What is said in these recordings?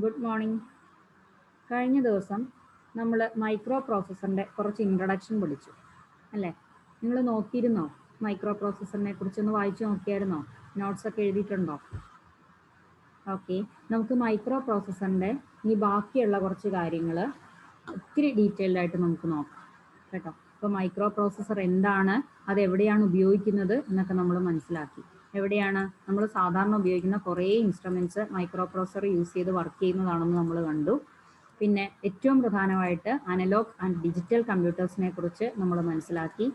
Good morning. കഴിഞ്ഞ ദിവസം നമ്മൾ മൈക്രോ പ്രോസസ്സറിൻ്റെ കുറച്ച് ഇൻട്രൊഡക്ഷൻ പഠിച്ചു അല്ലേ? നിങ്ങൾ നോക്കിയിരുന്നോ? മൈക്രോ പ്രോസസ്സറിനെ കുറിച്ചൊന്ന് വായിച്ചു നോക്കിയായിരുന്നോ? നോട്ട്സൊക്കെ എഴുതിയിട്ടുണ്ടോ? ഓക്കെ, നമുക്ക് മൈക്രോ പ്രോസസ്സറിൻ്റെ ഈ ബാക്കിയുള്ള കുറച്ച് കാര്യങ്ങൾ ഒത്തിരി ഡീറ്റെയിൽഡ് ആയിട്ട് നമുക്ക് നോക്കാം കേട്ടോ. ഇപ്പോൾ മൈക്രോ പ്രോസസ്സർ എന്താണ്, അതെവിടെയാണ് ഉപയോഗിക്കുന്നത് എന്നൊക്കെ നമ്മൾ മനസ്സിലാക്കി. എവിടെയാണ് നമ്മൾ സാധാരണ ഉപയോഗിക്കുന്ന കുറേ ഇൻസ്ട്രുമെൻറ്റ്സ് മൈക്രോ പ്രോസസ്സർ യൂസ് ചെയ്ത് വർക്ക് ചെയ്യുന്നതാണെന്ന് നമ്മൾ കണ്ടു. പിന്നെ ഏറ്റവും പ്രധാനമായിട്ട് അനലോഗ് ആൻഡ് ഡിജിറ്റൽ കമ്പ്യൂട്ടേഴ്സിനെ കുറിച്ച് നമ്മൾ മനസ്സിലാക്കി.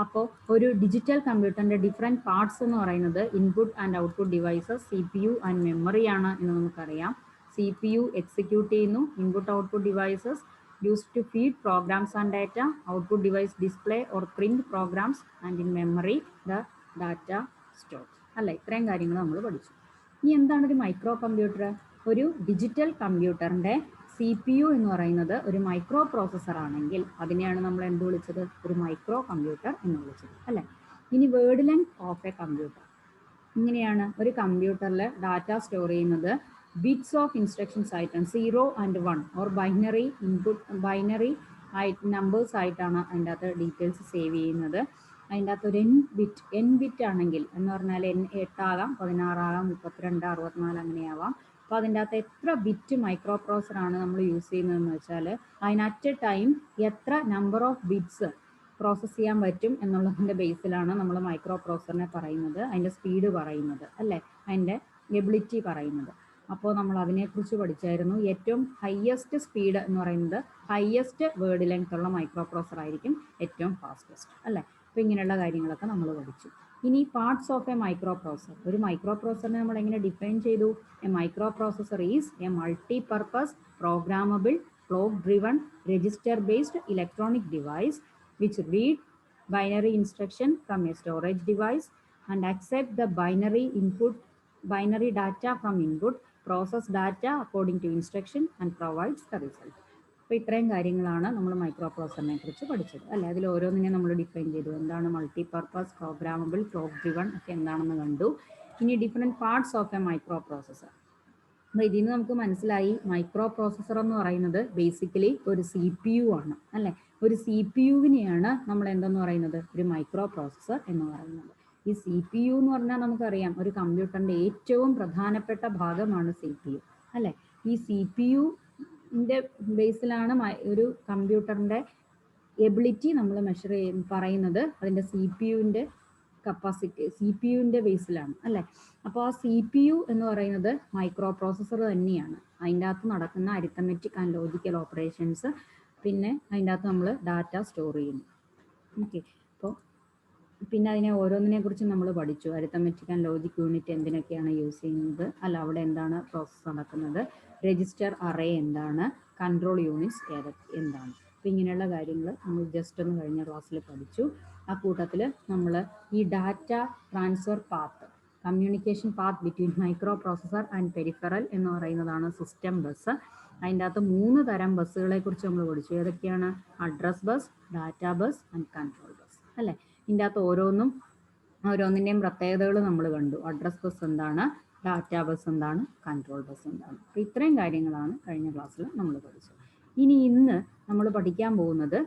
അപ്പോൾ ഒരു ഡിജിറ്റൽ കമ്പ്യൂട്ടറിൻ്റെ ഡിഫറെൻറ്റ് പാർട്സ് എന്ന് പറയുന്നത് input and output devices, CPU and മെമ്മറിയാണ് എന്ന് നമുക്കറിയാം. CPU എക്സിക്യൂട്ട് ചെയ്യുന്നു, input output devices used to feed programs and data, output device display or print programs, and in memory the data stored. അല്ല, ഇത്രയും കാര്യങ്ങൾ നമ്മൾ പഠിച്ചു. ഇനി എന്താണ് ഒരു മൈക്രോ കമ്പ്യൂട്ടർ? ഒരു ഡിജിറ്റൽ കമ്പ്യൂട്ടറിൻ്റെ CPU എന്ന് പറയുന്നത് ഒരു മൈക്രോ പ്രോസസ്സർ ആണെങ്കിൽ അതിനെയാണ് നമ്മൾ എന്ത് വിളിച്ചത്? ഒരു മൈക്രോ കമ്പ്യൂട്ടർ എന്ന് വിളിച്ചത് അല്ലേ? ഇനി word length of A computer ഇങ്ങനെയാണ്. ഒരു കമ്പ്യൂട്ടറിൽ ഡാറ്റ സ്റ്റോർ ചെയ്യുന്നത് bits of instructions ആയിട്ടാണ്, 0 and 1 or binary input, binary numbers ആയിട്ടാണ് അതിൻ്റെ അകത്ത് ഡീറ്റെയിൽസ് സേവ് ചെയ്യുന്നത്. അതിൻ്റെ അകത്ത് ഒരു n ബിറ്റ് ആണെങ്കിൽ എന്ന് പറഞ്ഞാൽ 8 ആകാം, 16 ആകാം, 32, 64 അങ്ങനെയാവാം. അപ്പോൾ അതിൻ്റെ അകത്ത് എത്ര ബിറ്റ് മൈക്രോ പ്രോസസ്സറാണ് നമ്മൾ യൂസ് ചെയ്യുന്നതെന്ന് വെച്ചാൽ അതിന് അറ്റ് എ ടൈം എത്ര നമ്പർ ഓഫ് ബിറ്റ്സ് പ്രോസസ്സ് ചെയ്യാൻ പറ്റും എന്നുള്ളതിൻ്റെ ബേസിലാണ് നമ്മൾ മൈക്രോ പ്രോസസ്സറിനെ പറയുന്നത്, അതിൻ്റെ സ്പീഡ് പറയുന്നത് അല്ലേ, അതിൻ്റെ എബിലിറ്റി പറയുന്നത്. അപ്പോൾ നമ്മൾ അതിനെക്കുറിച്ച് പഠിച്ചായിരുന്നു. ഏറ്റവും ഹയസ്റ്റ് സ്പീഡ് എന്ന് പറയുന്നത് ഹയസ്റ്റ് വേർഡ് ലെങ്ത് ഉള്ള മൈക്രോ പ്രോസസ്സർ ആയിരിക്കും ഏറ്റവും ഫാസ്റ്റസ്റ്റ് അല്ലേ. അപ്പോൾ ഇങ്ങനെയുള്ള കാര്യങ്ങളൊക്കെ നമ്മൾ പഠിച്ചു. ഇനി parts of A micro processor. ഒരു മൈക്രോ പ്രോസസ്സറിനെ നമ്മൾ എങ്ങനെ ഡിഫൈൻ ചെയ്തു? A micro processor is A multi purpose programmable clock driven register based electronic device which read binary instruction from a storage device and accept the binary data from input, process data according to instruction and provides the result. അപ്പോൾ ഇത്രയും കാര്യങ്ങളാണ് നമ്മൾ micro പ്രോസസ്സറിനെ കുറിച്ച് പഠിച്ചത് അല്ലേ. അതിൽ ഓരോന്നിനെ നമ്മൾ define ചെയ്തു. എന്താണ് multi purpose, programmable, clock driven ഒക്കെ എന്താണെന്ന് കണ്ടു. ഇനി different parts of A micro processor. അപ്പോൾ ഇതിൽ നിന്ന് നമുക്ക് മനസ്സിലായി മൈക്രോ പ്രോസസ്സർ എന്ന് പറയുന്നത് ബേസിക്കലി ഒരു CPU ആണ് അല്ലേ. ഒരു CPU-വിനെയാണ് നമ്മൾ എന്തെന്ന് പറയുന്നത്? ഒരു മൈക്രോ പ്രോസസ്സർ എന്ന് പറയുന്നത്. ഈ CPU എന്ന് പറഞ്ഞാൽ നമുക്കറിയാം ഒരു കമ്പ്യൂട്ടറിൻ്റെ ഏറ്റവും പ്രധാനപ്പെട്ട ഭാഗമാണ് CPU അല്ലേ. ഈ CPU-ൻ്റെ ബേസിലാണ് ഒരു കമ്പ്യൂട്ടറിൻ്റെ എബിലിറ്റി നമ്മൾ മെഷർ പറയുന്നത് അതിൻ്റെ CPU-ൻ്റെ കപ്പാസിറ്റി, CPU-ൻ്റെ ബേസിലാണ് അല്ലേ. അപ്പോൾ ആ CPU എന്ന് പറയുന്നത് മൈക്രോ പ്രോസസ്സർ തന്നെയാണ്. അതിൻ്റെ അകത്ത് നടക്കുന്ന അരിത്തമെറ്റിക് ആൻഡ് ലോജിക്കൽ ഓപ്പറേഷൻസ്, പിന്നെ അതിൻ്റെ അകത്ത് നമ്മൾ ഡാറ്റ സ്റ്റോർ ചെയ്യുന്നു. ഓക്കെ, അപ്പോൾ പിന്നെ അതിനെ ഓരോന്നിനെ കുറിച്ച് നമ്മൾ പഠിച്ചു. അരിത്തമെറ്റിക് ആൻഡ് ലോജിക് യൂണിറ്റ് എന്തിനൊക്കെയാണ് യൂസ് ചെയ്യുന്നത്, അല്ല അവിടെ എന്താണ് പ്രോസസ്സ് നടക്കുന്നത്, രജിസ്റ്റർ അറേ എന്താണ്, കൺട്രോൾ യൂണിറ്റ്സ് എന്താണ്. അപ്പോൾ ഇങ്ങനെയുള്ള കാര്യങ്ങൾ നമ്മൾ ജസ്റ്റ് ഒന്ന് കഴിഞ്ഞ ക്ലാസ്സിൽ പഠിച്ചു. ആ കൂട്ടത്തിൽ നമ്മൾ ഈ data transfer path, communication path between micro processor and peripheral എന്ന് പറയുന്നതാണ് സിസ്റ്റം ബസ്. അതിൻ്റെ അകത്ത് 3 തരം ബസ്സുകളെ കുറിച്ച് നമ്മൾ പഠിച്ചു. ഏതൊക്കെയാണ്? Address bus, data bus and control bus അല്ലേ. ഇതിൻ്റെ അകത്ത് ഓരോന്നിൻ്റെയും പ്രത്യേകതകൾ നമ്മൾ കണ്ടു. അഡ്രസ് ബസ് എന്താണ്, ഡാറ്റ ബസ് എന്താണ്, കൺട്രോൾ ബസ് എന്താണ്. അപ്പോൾ ഇത്രയും കാര്യങ്ങളാണ് കഴിഞ്ഞ ക്ലാസ്സിൽ നമ്മൾ പഠിച്ചത്. ഇനി ഇന്ന് നമ്മൾ പഠിക്കാൻ പോകുന്നത്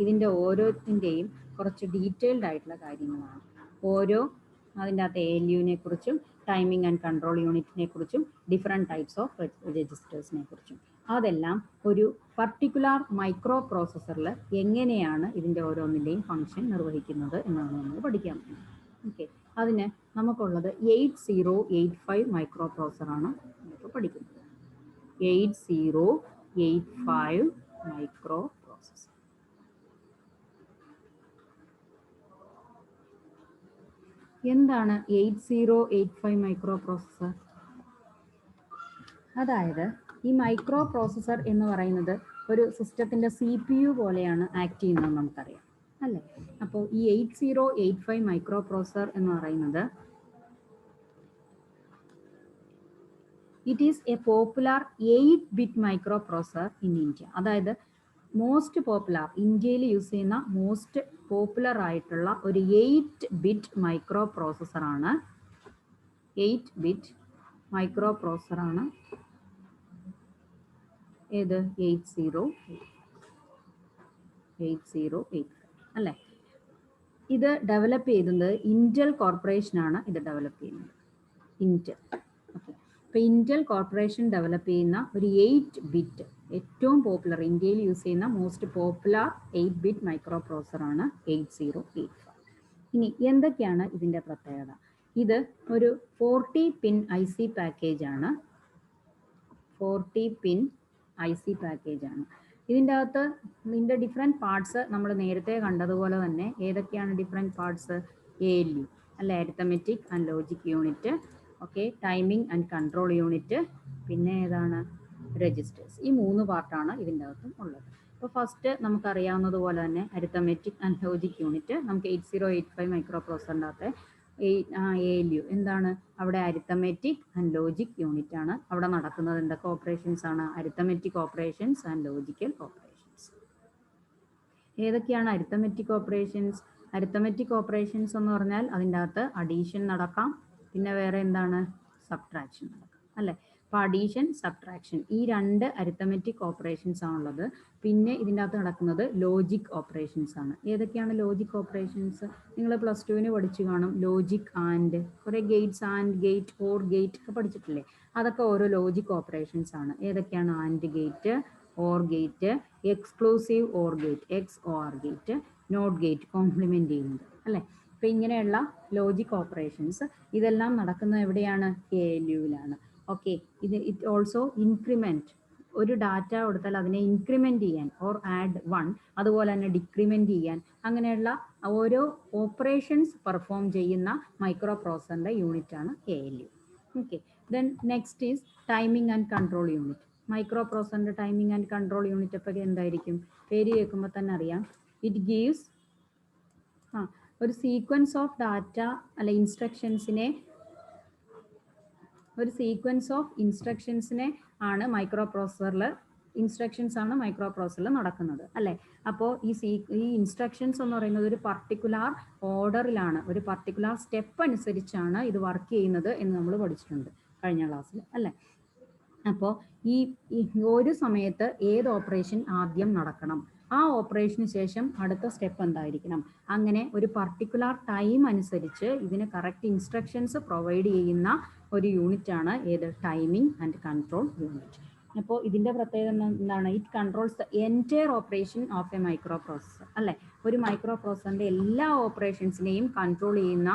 ഇതിൻ്റെ ഓരോത്തിൻ്റെയും കുറച്ച് ഡീറ്റെയിൽഡ് ആയിട്ടുള്ള കാര്യങ്ങളാണ്. അതിൻ്റെ അകത്ത് ALU-നെ കുറിച്ചും ടൈമിംഗ് ആൻഡ് കൺട്രോൾ യൂണിറ്റിനെ കുറിച്ചും ഡിഫറെൻറ്റ് ടൈപ്സ് ഓഫ് രജിസ്റ്റേഴ്സിനെ കുറിച്ചും, അതെല്ലാം ഒരു പർട്ടിക്കുലർ മൈക്രോ പ്രോസസ്സറിൽ എങ്ങനെയാണ് ഇതിൻ്റെ ഓരോന്നിൻ്റെയും ഫംഗ്ഷൻ നിർവഹിക്കുന്നത് എന്നാണ് നമ്മൾ പഠിക്കാൻ പോകുന്നത്. ഓക്കെ, അതിന് നമുക്കുള്ളത് 8085 മൈക്രോ പ്രോസസ്സറാണ് നമ്മളിപ്പോൾ പഠിക്കുന്നത്. 8085 മൈക്രോ പ്രോസസ്സർ. എന്താണ് 8085 മൈക്രോ പ്രോസസ്സർ? അതായത് ഈ മൈക്രോ പ്രോസസ്സർ എന്ന് പറയുന്നത് ഒരു സിസ്റ്റത്തിൻ്റെ CPU പോലെയാണ് ആക്ട് ചെയ്യുന്നതെന്ന് നമുക്കറിയാം അല്ലേ. അപ്പോൾ ഈ 8085 മൈക്രോ പ്രോസസ്സർ എന്ന് പറയുന്നത് it is A popular 8-bit micro processor in India. അതായത് മോസ്റ്റ് പോപ്പുലർ, ഇന്ത്യയിൽ യൂസ് ചെയ്യുന്ന മോസ്റ്റ് പോപ്പുലർ ആയിട്ടുള്ള ഒരു 8-ബിറ്റ് മൈക്രോ പ്രോസസ്സറാണ്. 8-ബിറ്റ് മൈക്രോ പ്രോസസ്സറാണ് ഏത്? 8085 അല്ലേ? ഇത് ഡെവലപ്പ് ചെയ്തത് ഇന്റൽ കോർപ്പറേഷനാണ്. ഇത് ഡെവലപ്പ് ചെയ്യുന്നത് ഇന്റൽ. ഓക്കെ, അപ്പോൾ ഇന്റൽ കോർപ്പറേഷൻ ഡെവലപ്പ് ചെയ്യുന്ന ഒരു 8-ബിറ്റ് ഏറ്റവും പോപ്പുലർ, ഇന്ത്യയിൽ യൂസ് ചെയ്യുന്ന മോസ്റ്റ് പോപ്പുലർ 8-ബിറ്റ് മൈക്രോ പ്രോസസ്സറാണ് 8085. ഇനി എന്തൊക്കെയാണ് ഇതിൻ്റെ പ്രത്യേകത? ഇത് ഒരു 40 പിൻ IC പാക്കേജ് ആണ്. 40 പിൻ IC പാക്കേജ് ആണ്. ഇതിൻ്റെ അകത്ത് ഇതിൻ്റെ ഡിഫറെൻറ്റ് പാർട്സ് നമ്മൾ നേരത്തെ കണ്ടതുപോലെ തന്നെ ഏതൊക്കെയാണ് ഡിഫറെൻറ്റ് പാർട്സ്? ALU അല്ലെ, arithmetic and logic unit. Okay, timing and control unit, പിന്നെ ഏതാണ്? രജിസ്റ്റേഴ്സ്. ഈ 3 പാർട്ടാണ് ഇതിൻ്റെ അകത്തും ഉള്ളത്. അപ്പോൾ ഫസ്റ്റ് നമുക്കറിയാവുന്നതുപോലെ തന്നെ അരിത്തമെറ്റിക് ആൻഡ് ലോജിക് യൂണിറ്റ് നമുക്ക് 8085 മൈക്രോ പ്രോസസറിൻ്റെ അകത്തെ ALU എന്താണ്? അവിടെ അരിത്തമെറ്റിക് ആൻഡ് ലോജിക് യൂണിറ്റ് ആണ്. അവിടെ നടക്കുന്നത് എന്തൊക്കെ ഓപ്പറേഷൻസ് ആണ്? Arithmetic operations and logical operations. ഏതൊക്കെയാണ് അരിത്തമെറ്റിക് ഓപ്പറേഷൻസ്? അരിത്തമെറ്റിക് ഓപ്പറേഷൻസ് എന്ന് പറഞ്ഞാൽ അതിൻ്റെ അകത്ത് അഡീഷൻ നടക്കാം, പിന്നെ വേറെ എന്താണ്? സബ്ട്രാക്ഷൻ നടക്കാം അല്ലേ? അപ്പോൾ അഡീഷൻ, സബ്ട്രാക്ഷൻ, ഈ 2 അരിത്തമെറ്റിക് ഓപ്പറേഷൻസ് ആണുള്ളത്. പിന്നെ ഇതിൻ്റെ അകത്ത് നടക്കുന്നത് ലോജിക് ഓപ്പറേഷൻസ് ആണ്. ഏതൊക്കെയാണ് ലോജിക് ഓപ്പറേഷൻസ്? നിങ്ങൾ +2 പഠിച്ചു കാണും. ലോജിക് ആൻഡ്, കുറേ gates, and gate, or gate ഒക്കെ പഠിച്ചിട്ടില്ലേ? അതൊക്കെ ഓരോ ലോജിക് ഓപ്പറേഷൻസ് ആണ്. ഏതൊക്കെയാണ്? And gate, or gate, exclusive or gate, XOR gate, not gate, complement ചെയ്യുന്നത് അല്ലേ? അപ്പോൾ ഇങ്ങനെയുള്ള ലോജിക് ഓപ്പറേഷൻസ് ഇതെല്ലാം നടക്കുന്നത് എവിടെയാണ്? ALUവിലാണ്. ഓക്കെ, ഇറ്റ് ഓൾസോ ഇൻക്രിമെൻറ്റ്, ഒരു ഡാറ്റ കൊടുത്താൽ അതിനെ ഇൻക്രിമെൻറ്റ് ചെയ്യാൻ, ഓർ ആഡ് 1, അതുപോലെ തന്നെ ഡിക്രിമെൻറ്റ് ചെയ്യാൻ, അങ്ങനെയുള്ള ഓരോ ഓപ്പറേഷൻസ് പെർഫോം ചെയ്യുന്ന മൈക്രോ പ്രോസസറിൻ്റെ യൂണിറ്റാണ് ALU. Okay, then next is timing and control unit. Micro പ്രോസസറിൻ്റെ ടൈമിംഗ് ആൻഡ് കൺട്രോൾ യൂണിറ്റ് അപ്പോൾ എന്തായിരിക്കും? പേര് കേൾക്കുമ്പോൾ തന്നെ അറിയാം. ഇറ്റ് ഗീവ്സ് ഒരു സീക്വൻസ് ഓഫ് ഡാറ്റ അല്ല ഇൻസ്ട്രക്ഷൻസിനെ, ഒരു സീക്വൻസ് ഓഫ് ഇൻസ്ട്രക്ഷൻസിനെ ആണ് മൈക്രോ പ്രോസസറിൽ, ഇൻസ്ട്രക്ഷൻസ് ആണ് മൈക്രോ പ്രോസസറിൽ നടക്കുന്നത് അല്ലേ? അപ്പോൾ ഈ ഇൻസ്ട്രക്ഷൻസ് എന്ന് പറയുന്നത് ഒരു പർട്ടിക്കുലർ ഓർഡറിലാണ്, ഒരു പർട്ടിക്കുലർ സ്റ്റെപ്പ് അനുസരിച്ചാണ് ഇത് വർക്ക് ചെയ്യുന്നത് എന്ന് നമ്മൾ പഠിച്ചിട്ടുണ്ട് കഴിഞ്ഞ ക്ലാസ്സിൽ അല്ലേ? അപ്പോൾ ഈ ഒരു സമയത്ത് ഏത് ഓപ്പറേഷൻ ആദ്യം നടക്കണം, ആ ഓപ്പറേഷന് ശേഷം അടുത്ത സ്റ്റെപ്പ് എന്തായിരിക്കണം, അങ്ങനെ ഒരു പർട്ടിക്കുലർ ടൈം അനുസരിച്ച് ഇതിന് കറക്റ്റ് ഇൻസ്ട്രക്ഷൻസ് പ്രൊവൈഡ് ചെയ്യുന്ന ഒരു യൂണിറ്റ് ആണ് ഏത്? Timing and control unit. അപ്പോൾ ഇതിൻ്റെ പ്രത്യേകത എന്താണ്? It controls the entire operation of A micro processor അല്ലേ? ഒരു മൈക്രോ പ്രോസസറിൻ്റെ എല്ലാ ഓപ്പറേഷൻസിനെയും കൺട്രോൾ ചെയ്യുന്ന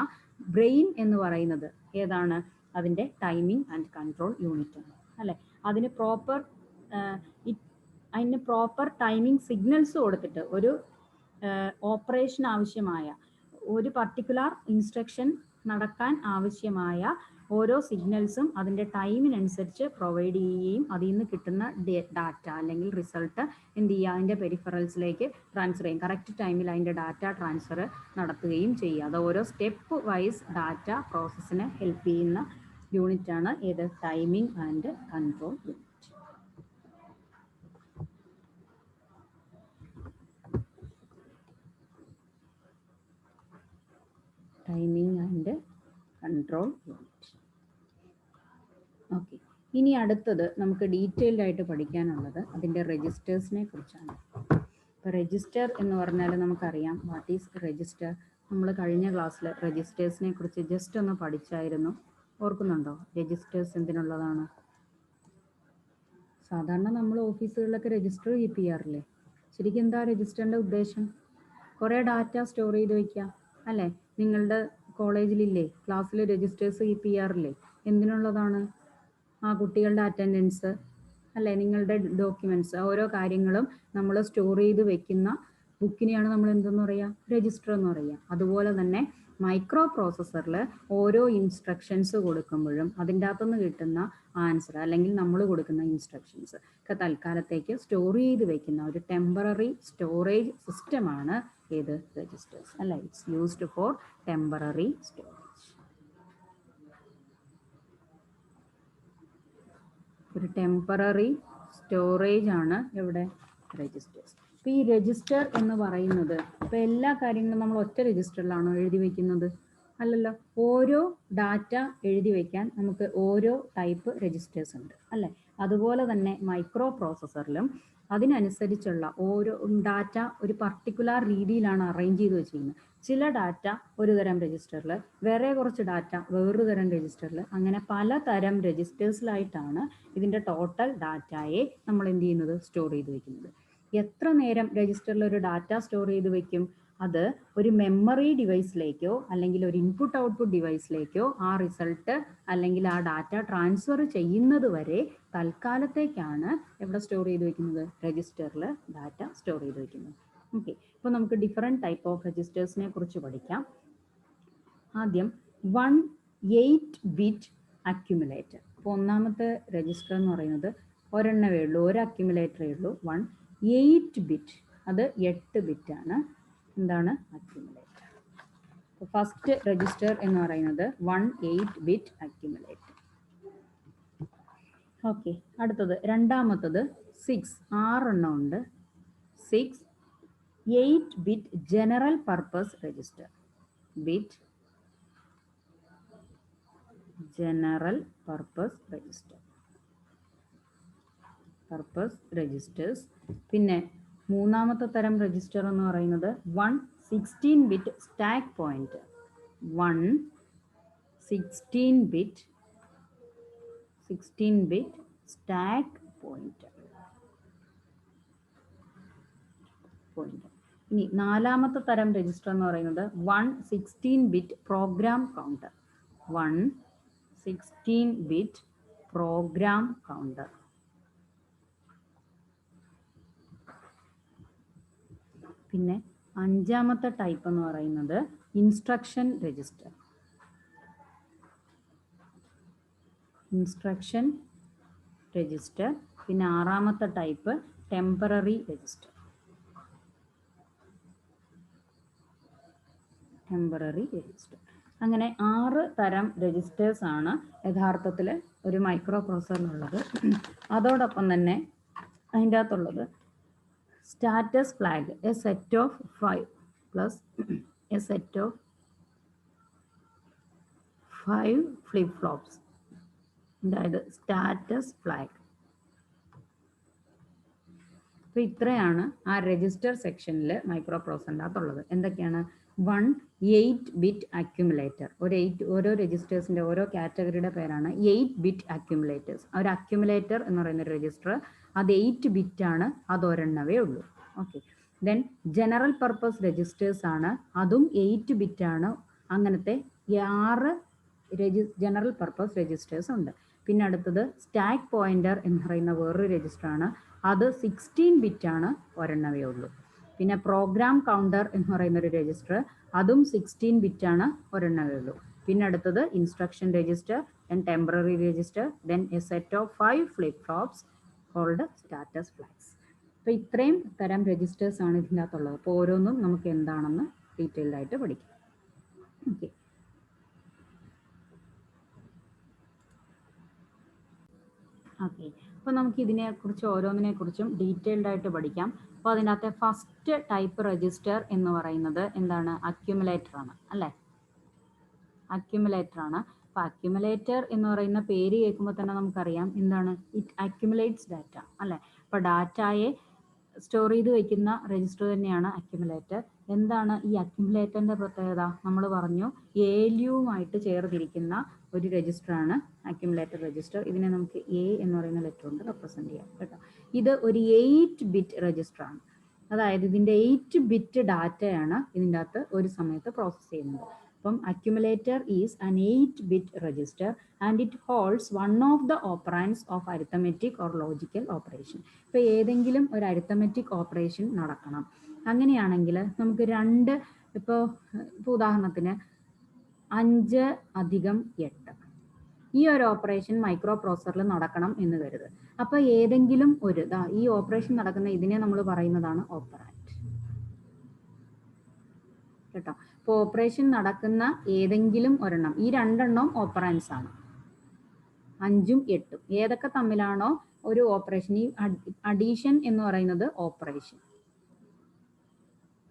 ബ്രെയിൻ എന്ന് പറയുന്നത് ഏതാണ്? അതിൻ്റെ ടൈമിംഗ് ആൻഡ് കൺട്രോൾ യൂണിറ്റ് ആണ് അല്ലേ? അതിന് പ്രോപ്പർ ടൈമിംഗ് സിഗ്നൽസ് കൊടുത്തിട്ട് ഒരു ഓപ്പറേഷൻ ആവശ്യമായ, ഒരു പർട്ടിക്കുലർ ഇൻസ്ട്രക്ഷൻ നടക്കാൻ ആവശ്യമായ ഓരോ സിഗ്നൽസും അതിൻ്റെ ടൈമിനനുസരിച്ച് പ്രൊവൈഡ് ചെയ്യുകയും അതിൽ നിന്ന് കിട്ടുന്ന ഡാറ്റ അല്ലെങ്കിൽ റിസൾട്ട് എന്ത് ചെയ്യുക? അതിൻ്റെ പെരിഫറൽസിലേക്ക് ട്രാൻസ്ഫർ ചെയ്യും. കറക്റ്റ് ടൈമിൽ അതിൻ്റെ ഡാറ്റ ട്രാൻസ്ഫർ നടത്തുകയും ചെയ്യുക. അത് ഓരോ സ്റ്റെപ്പ് വൈസ് ഡാറ്റ പ്രോസസ്സിനെ ഹെൽപ്പ് ചെയ്യുന്ന യൂണിറ്റ് ആണ് ഏത്? Timing and control unit. Timing and control unit. Okay, ഇനി അടുത്തത് നമുക്ക് ഡീറ്റെയിൽഡ് ആയിട്ട് പഠിക്കാനുള്ളത് അതിൻ്റെ രജിസ്റ്റേഴ്സിനെ കുറിച്ചാണ്. ഇപ്പോൾ രജിസ്റ്റർ എന്ന് പറഞ്ഞാൽ നമുക്കറിയാം വാട്ട് ഈസ് രജിസ്റ്റർ. നമ്മൾ കഴിഞ്ഞ ക്ലാസ്സിൽ രജിസ്റ്റേഴ്സിനെ കുറിച്ച് ജസ്റ്റ് ഒന്ന് പഠിച്ചായിരുന്നു. ഓർക്കുന്നുണ്ടോ? രജിസ്റ്റേഴ്സ് എന്തിനുള്ളതാണ്? സാധാരണ നമ്മൾ ഓഫീസുകളിലൊക്കെ രജിസ്റ്റർ കീപ്പ് ചെയ്യാറില്ലേ? ശരിക്കും എന്താ രജിസ്റ്ററിൻ്റെ ഉദ്ദേശം? കുറേ ഡാറ്റ സ്റ്റോർ ചെയ്ത് വയ്ക്കുക അല്ലേ? നിങ്ങളുടെ കോളേജിലില്ലേ, ക്ലാസ്സിൽ രജിസ്റ്റേഴ്സ് കീപ്പ് ചെയ്യാറില്ലേ? എന്തിനുള്ളതാണ്? കുട്ടികളുടെ അറ്റൻഡൻസ് അല്ലേ, നിങ്ങളുടെ ഡോക്യുമെൻറ്റ്സ്, ഓരോ കാര്യങ്ങളും നമ്മൾ സ്റ്റോർ ചെയ്ത് വെക്കുന്ന ബുക്കിനെയാണ് നമ്മൾ എന്തെന്ന് പറയുക? രജിസ്റ്റർ എന്ന് പറയുക. അതുപോലെ തന്നെ മൈക്രോ പ്രോസസ്സറിൽ ഓരോ ഇൻസ്ട്രക്ഷൻസ് കൊടുക്കുമ്പോഴും അതിൻ്റെ അകത്തുനിന്ന് കിട്ടുന്ന ആൻസർ അല്ലെങ്കിൽ നമ്മൾ കൊടുക്കുന്ന ഇൻസ്ട്രക്ഷൻസ് ഒക്കെ തൽക്കാലത്തേക്ക് സ്റ്റോർ ചെയ്ത് വെക്കുന്ന ഒരു ടെമ്പററി സ്റ്റോറേജ് സിസ്റ്റമാണ് ഏത്? രജിസ്റ്റേഴ്സ് അല്ലേ? It's used for temporary storage. ഒരു ടെമ്പററി സ്റ്റോറേജ് ആണ് എവിടെ? രജിസ്റ്റേഴ്സ്. അപ്പോൾ ഈ രജിസ്റ്റർ എന്ന് പറയുന്നത് ഇപ്പോൾ എല്ലാ കാര്യങ്ങളും നമ്മൾ ഒറ്റ രജിസ്റ്ററിലാണോ എഴുതി വയ്ക്കുന്നത്? അല്ലല്ലോ. ഓരോ ഡാറ്റ എഴുതി വയ്ക്കാൻ നമുക്ക് ഓരോ ടൈപ്പ് രജിസ്റ്റേഴ്സ് ഉണ്ട് അല്ലേ? അതുപോലെ തന്നെ മൈക്രോ പ്രോസസ്സറിലും അതിനനുസരിച്ചുള്ള ഓരോ ഡാറ്റ ഒരു പർട്ടിക്കുലർ രീതിയിലാണ് അറേഞ്ച് ചെയ്ത് വെച്ചിരിക്കുന്നത്. ചില ഡാറ്റ ഒരു തരം രജിസ്റ്ററിൽ, വേറെ കുറച്ച് ഡാറ്റ വേറൊരു തരം രജിസ്റ്ററിൽ, അങ്ങനെ പലതരം രജിസ്റ്റേഴ്സിലായിട്ടാണ് ഇതിൻ്റെ ടോട്ടൽ ഡാറ്റയെ നമ്മൾ എന്ത് ചെയ്യുന്നത്? സ്റ്റോർ ചെയ്ത് വെക്കുന്നത്. എത്ര നേരം രജിസ്റ്ററിൽ ഒരു ഡാറ്റ സ്റ്റോർ ചെയ്ത് വെക്കും? അത് ഒരു മെമ്മറി ഡിവൈസിലേക്കോ അല്ലെങ്കിൽ ഒരു ഇൻപുട്ട് ഔട്ട്പുട്ട് ഡിവൈസിലേക്കോ ആ റിസൾട്ട് അല്ലെങ്കിൽ ആ ഡാറ്റ ട്രാൻസ്ഫർ ചെയ്യുന്നത് വരെ തൽക്കാലത്തേക്കാണ് എവിടെ സ്റ്റോർ ചെയ്ത് വെക്കുന്നത്? രജിസ്റ്ററിൽ ഡാറ്റ സ്റ്റോർ ചെയ്ത് വെക്കുന്നത്. ഓക്കെ, അപ്പോൾ നമുക്ക് ഡിഫറെൻറ്റ് ടൈപ്പ് ഓഫ് രജിസ്റ്റേഴ്സിനെ കുറിച്ച് പഠിക്കാം. ആദ്യം 1/8 അക്യുമുലേറ്റർ. അപ്പോൾ ഒന്നാമത്തെ രജിസ്റ്റർ എന്ന് പറയുന്നത് ഒരെണ്ണമേ ഉള്ളൂ, ഒരു അക്യുമുലേറ്ററേ ഉള്ളൂ. 1/8, അത് 8 ബിറ്റാണ്. എന്താണ് അക്യുമുലേറ്റർ? ഫസ്റ്റ് രജിസ്റ്റർ എന്ന് പറയുന്നത് 1/8 അക്യുമുലേറ്റർ. ഓക്കെ, അടുത്തത് രണ്ടാമത്തത് 6 എണ്ണം ഉണ്ട്. 8 general purpose register. General purpose registers. പിന്നെ മൂന്നാമത്തെ തരം രജിസ്റ്റർ എന്ന് പറയുന്നത് 1/16 സ്റ്റാക്ക് പോയിന്റർ. 1/16 stack pointer. ഇനി നാലാമത്തെ തരം രജിസ്റ്റർ എന്ന് പറയുന്നത് 1/16 പ്രോഗ്രാം കൗണ്ടർ. 1/16 programme counter. പിന്നെ അഞ്ചാമത്തെ ടൈപ്പ് എന്ന് പറയുന്നത് ഇൻസ്ട്രക്ഷൻ രജിസ്റ്റർ. പിന്നെ ആറാമത്തെ ടൈപ്പ് ടെമ്പററി രജിസ്റ്റർ. അങ്ങനെ 6 തരം രജിസ്റ്റേഴ്സ് ആണ് യഥാർത്ഥത്തിൽ ഒരു മൈക്രോ പ്രോസസ്സറിലുള്ളത്. അതോടൊപ്പം തന്നെ അതിൻ്റെ അകത്തുള്ളത് status flag, a set of 5 plus a set of 5 flip flops, അതായത് സ്റ്റാറ്റസ് ഫ്ലാഗ്. അപ്പോൾ ഇത്രയാണ് ആ രജിസ്റ്റർ സെക്ഷനിൽ മൈക്രോ പ്രോസസ്സറിൻ്റെ അകത്തുള്ളത്. എന്തൊക്കെയാണ്? 1/8 അക്യുമുലേറ്റർ. ഓരോ രജിസ്റ്റേഴ്സിൻ്റെ ഓരോ കാറ്റഗറിയുടെ പേരാണ് 8 അക്യുമുലേറ്റേഴ്സ്. ഒരു അക്യുമുലേറ്റർ എന്ന് പറയുന്ന ഒരു രജിസ്റ്റർ, അത് 8 ആണ്, അത് ഒരെണ്ണവേ ഉള്ളൂ. Okay, then general purpose registers ആണ്, അതും 8 ആണ്. അങ്ങനത്തെ 6 ജനറൽ പർപ്പസ് രജിസ്റ്റേഴ്സ് ഉണ്ട്. പിന്നെ അടുത്തത് സ്റ്റാക്ക് പോയിന്റർ എന്ന് പറയുന്ന വേറൊരു രജിസ്റ്റർ ആണ്, അത് 16 ആണ്, ഒരെണ്ണവേ ഉള്ളൂ. പിന്നെ പ്രോഗ്രാം കൗണ്ടർ എന്ന് പറയുന്ന ഒരു രജിസ്റ്റർ, അതും 16 ആണ്, ഒരെണ്ണവേ ഉള്ളൂ. പിന്നെ അടുത്തത് instruction register, then temporary register, then a set of 5 flip flops called status flags. അപ്പോൾ ഇത്രയും തരം രജിസ്റ്റേഴ്സ് ആണ് ഇതിൻ്റെ അകത്തുള്ളത്. അപ്പോൾ ഓരോന്നും നമുക്ക് എന്താണെന്ന് ഡീറ്റെയിൽഡ് ആയിട്ട് പഠിക്കാം. ഓക്കെ, അപ്പോൾ നമുക്ക് ഇതിനെക്കുറിച്ച് ഓരോന്നിനെക്കുറിച്ചും ഡീറ്റെയിൽഡ് ആയിട്ട് പഠിക്കാം. അപ്പോൾ അതിനകത്തെ ഫസ്റ്റ് ടൈപ്പ് രജിസ്റ്റർ എന്ന് പറയുന്നത് എന്താണ്? അക്യുമുലേറ്റർ ആണ് അല്ലേ? അക്യുമുലേറ്റർ ആണ്. അപ്പോൾ അക്യുമുലേറ്റർ എന്ന് പറയുന്ന പേര് കേൾക്കുമ്പോൾ തന്നെ നമുക്കറിയാം എന്താണ്? ഇറ്റ് അക്യുമുലേറ്റ്സ് ഡാറ്റ അല്ലേ? അപ്പോൾ ഡാറ്റയെ സ്റ്റോർ ചെയ്ത് വയ്ക്കുന്ന രജിസ്റ്റർ തന്നെയാണ് അക്യുമുലേറ്റർ. എന്താണ് ഈ അക്യുമുലേറ്ററിൻ്റെ പ്രത്യേകത? നമ്മൾ പറഞ്ഞു ALU-വുമായിട്ട് ചേർന്നിരിക്കുന്ന ഒരു രജിസ്റ്ററാണ് അക്യുമുലേറ്റർ രജിസ്റ്റർ. ഇതിനെ നമുക്ക് A എന്ന് പറയുന്ന ലെറ്റർ കൊണ്ട് റെപ്രസെൻറ്റ് ചെയ്യാം കേട്ടോ. ഇത് ഒരു 8 രജിസ്റ്ററാണ്. അതായത് ഇതിൻ്റെ 8 ഡാറ്റയാണ് ഇതിൻ്റെ അകത്ത് ഒരു സമയത്ത് പ്രോസസ്സ് ചെയ്യുന്നത്. അപ്പം accumulator is an 8 register and it holds one of the operands of arithmetic or logical operation. ഇപ്പോൾ ഏതെങ്കിലും ഒരു അരിത്തമെറ്റിക് ഓപ്പറേഷൻ നടക്കണം. അങ്ങനെയാണെങ്കിൽ നമുക്ക് ഇപ്പോൾ ഉദാഹരണത്തിന് 5 + 8 ഈ ഒരു ഓപ്പറേഷൻ മൈക്രോ പ്രോസസ്സറിൽ നടക്കണം എന്ന് കരുത്. അപ്പോൾ ഏതെങ്കിലും ഒരു ഈ ഓപ്പറേഷൻ നടക്കുന്ന ഇതിനെ നമ്മൾ പറയുന്നതാണ് ഓപ്പറാൻഡ് കേട്ടോ. ഇപ്പോൾ ഓപ്പറേഷൻ നടക്കുന്ന ഏതെങ്കിലും ഒരെണ്ണം, ഈ 2 ഓപ്പറാൻഡ്സ് ആണ്, 5ഉം 8ഉം. ഏതൊക്കെ തമ്മിലാണോ ഒരു ഓപ്പറേഷൻ, ഈ അഡീഷൻ എന്ന് പറയുന്നത് ഓപ്പറേഷൻ,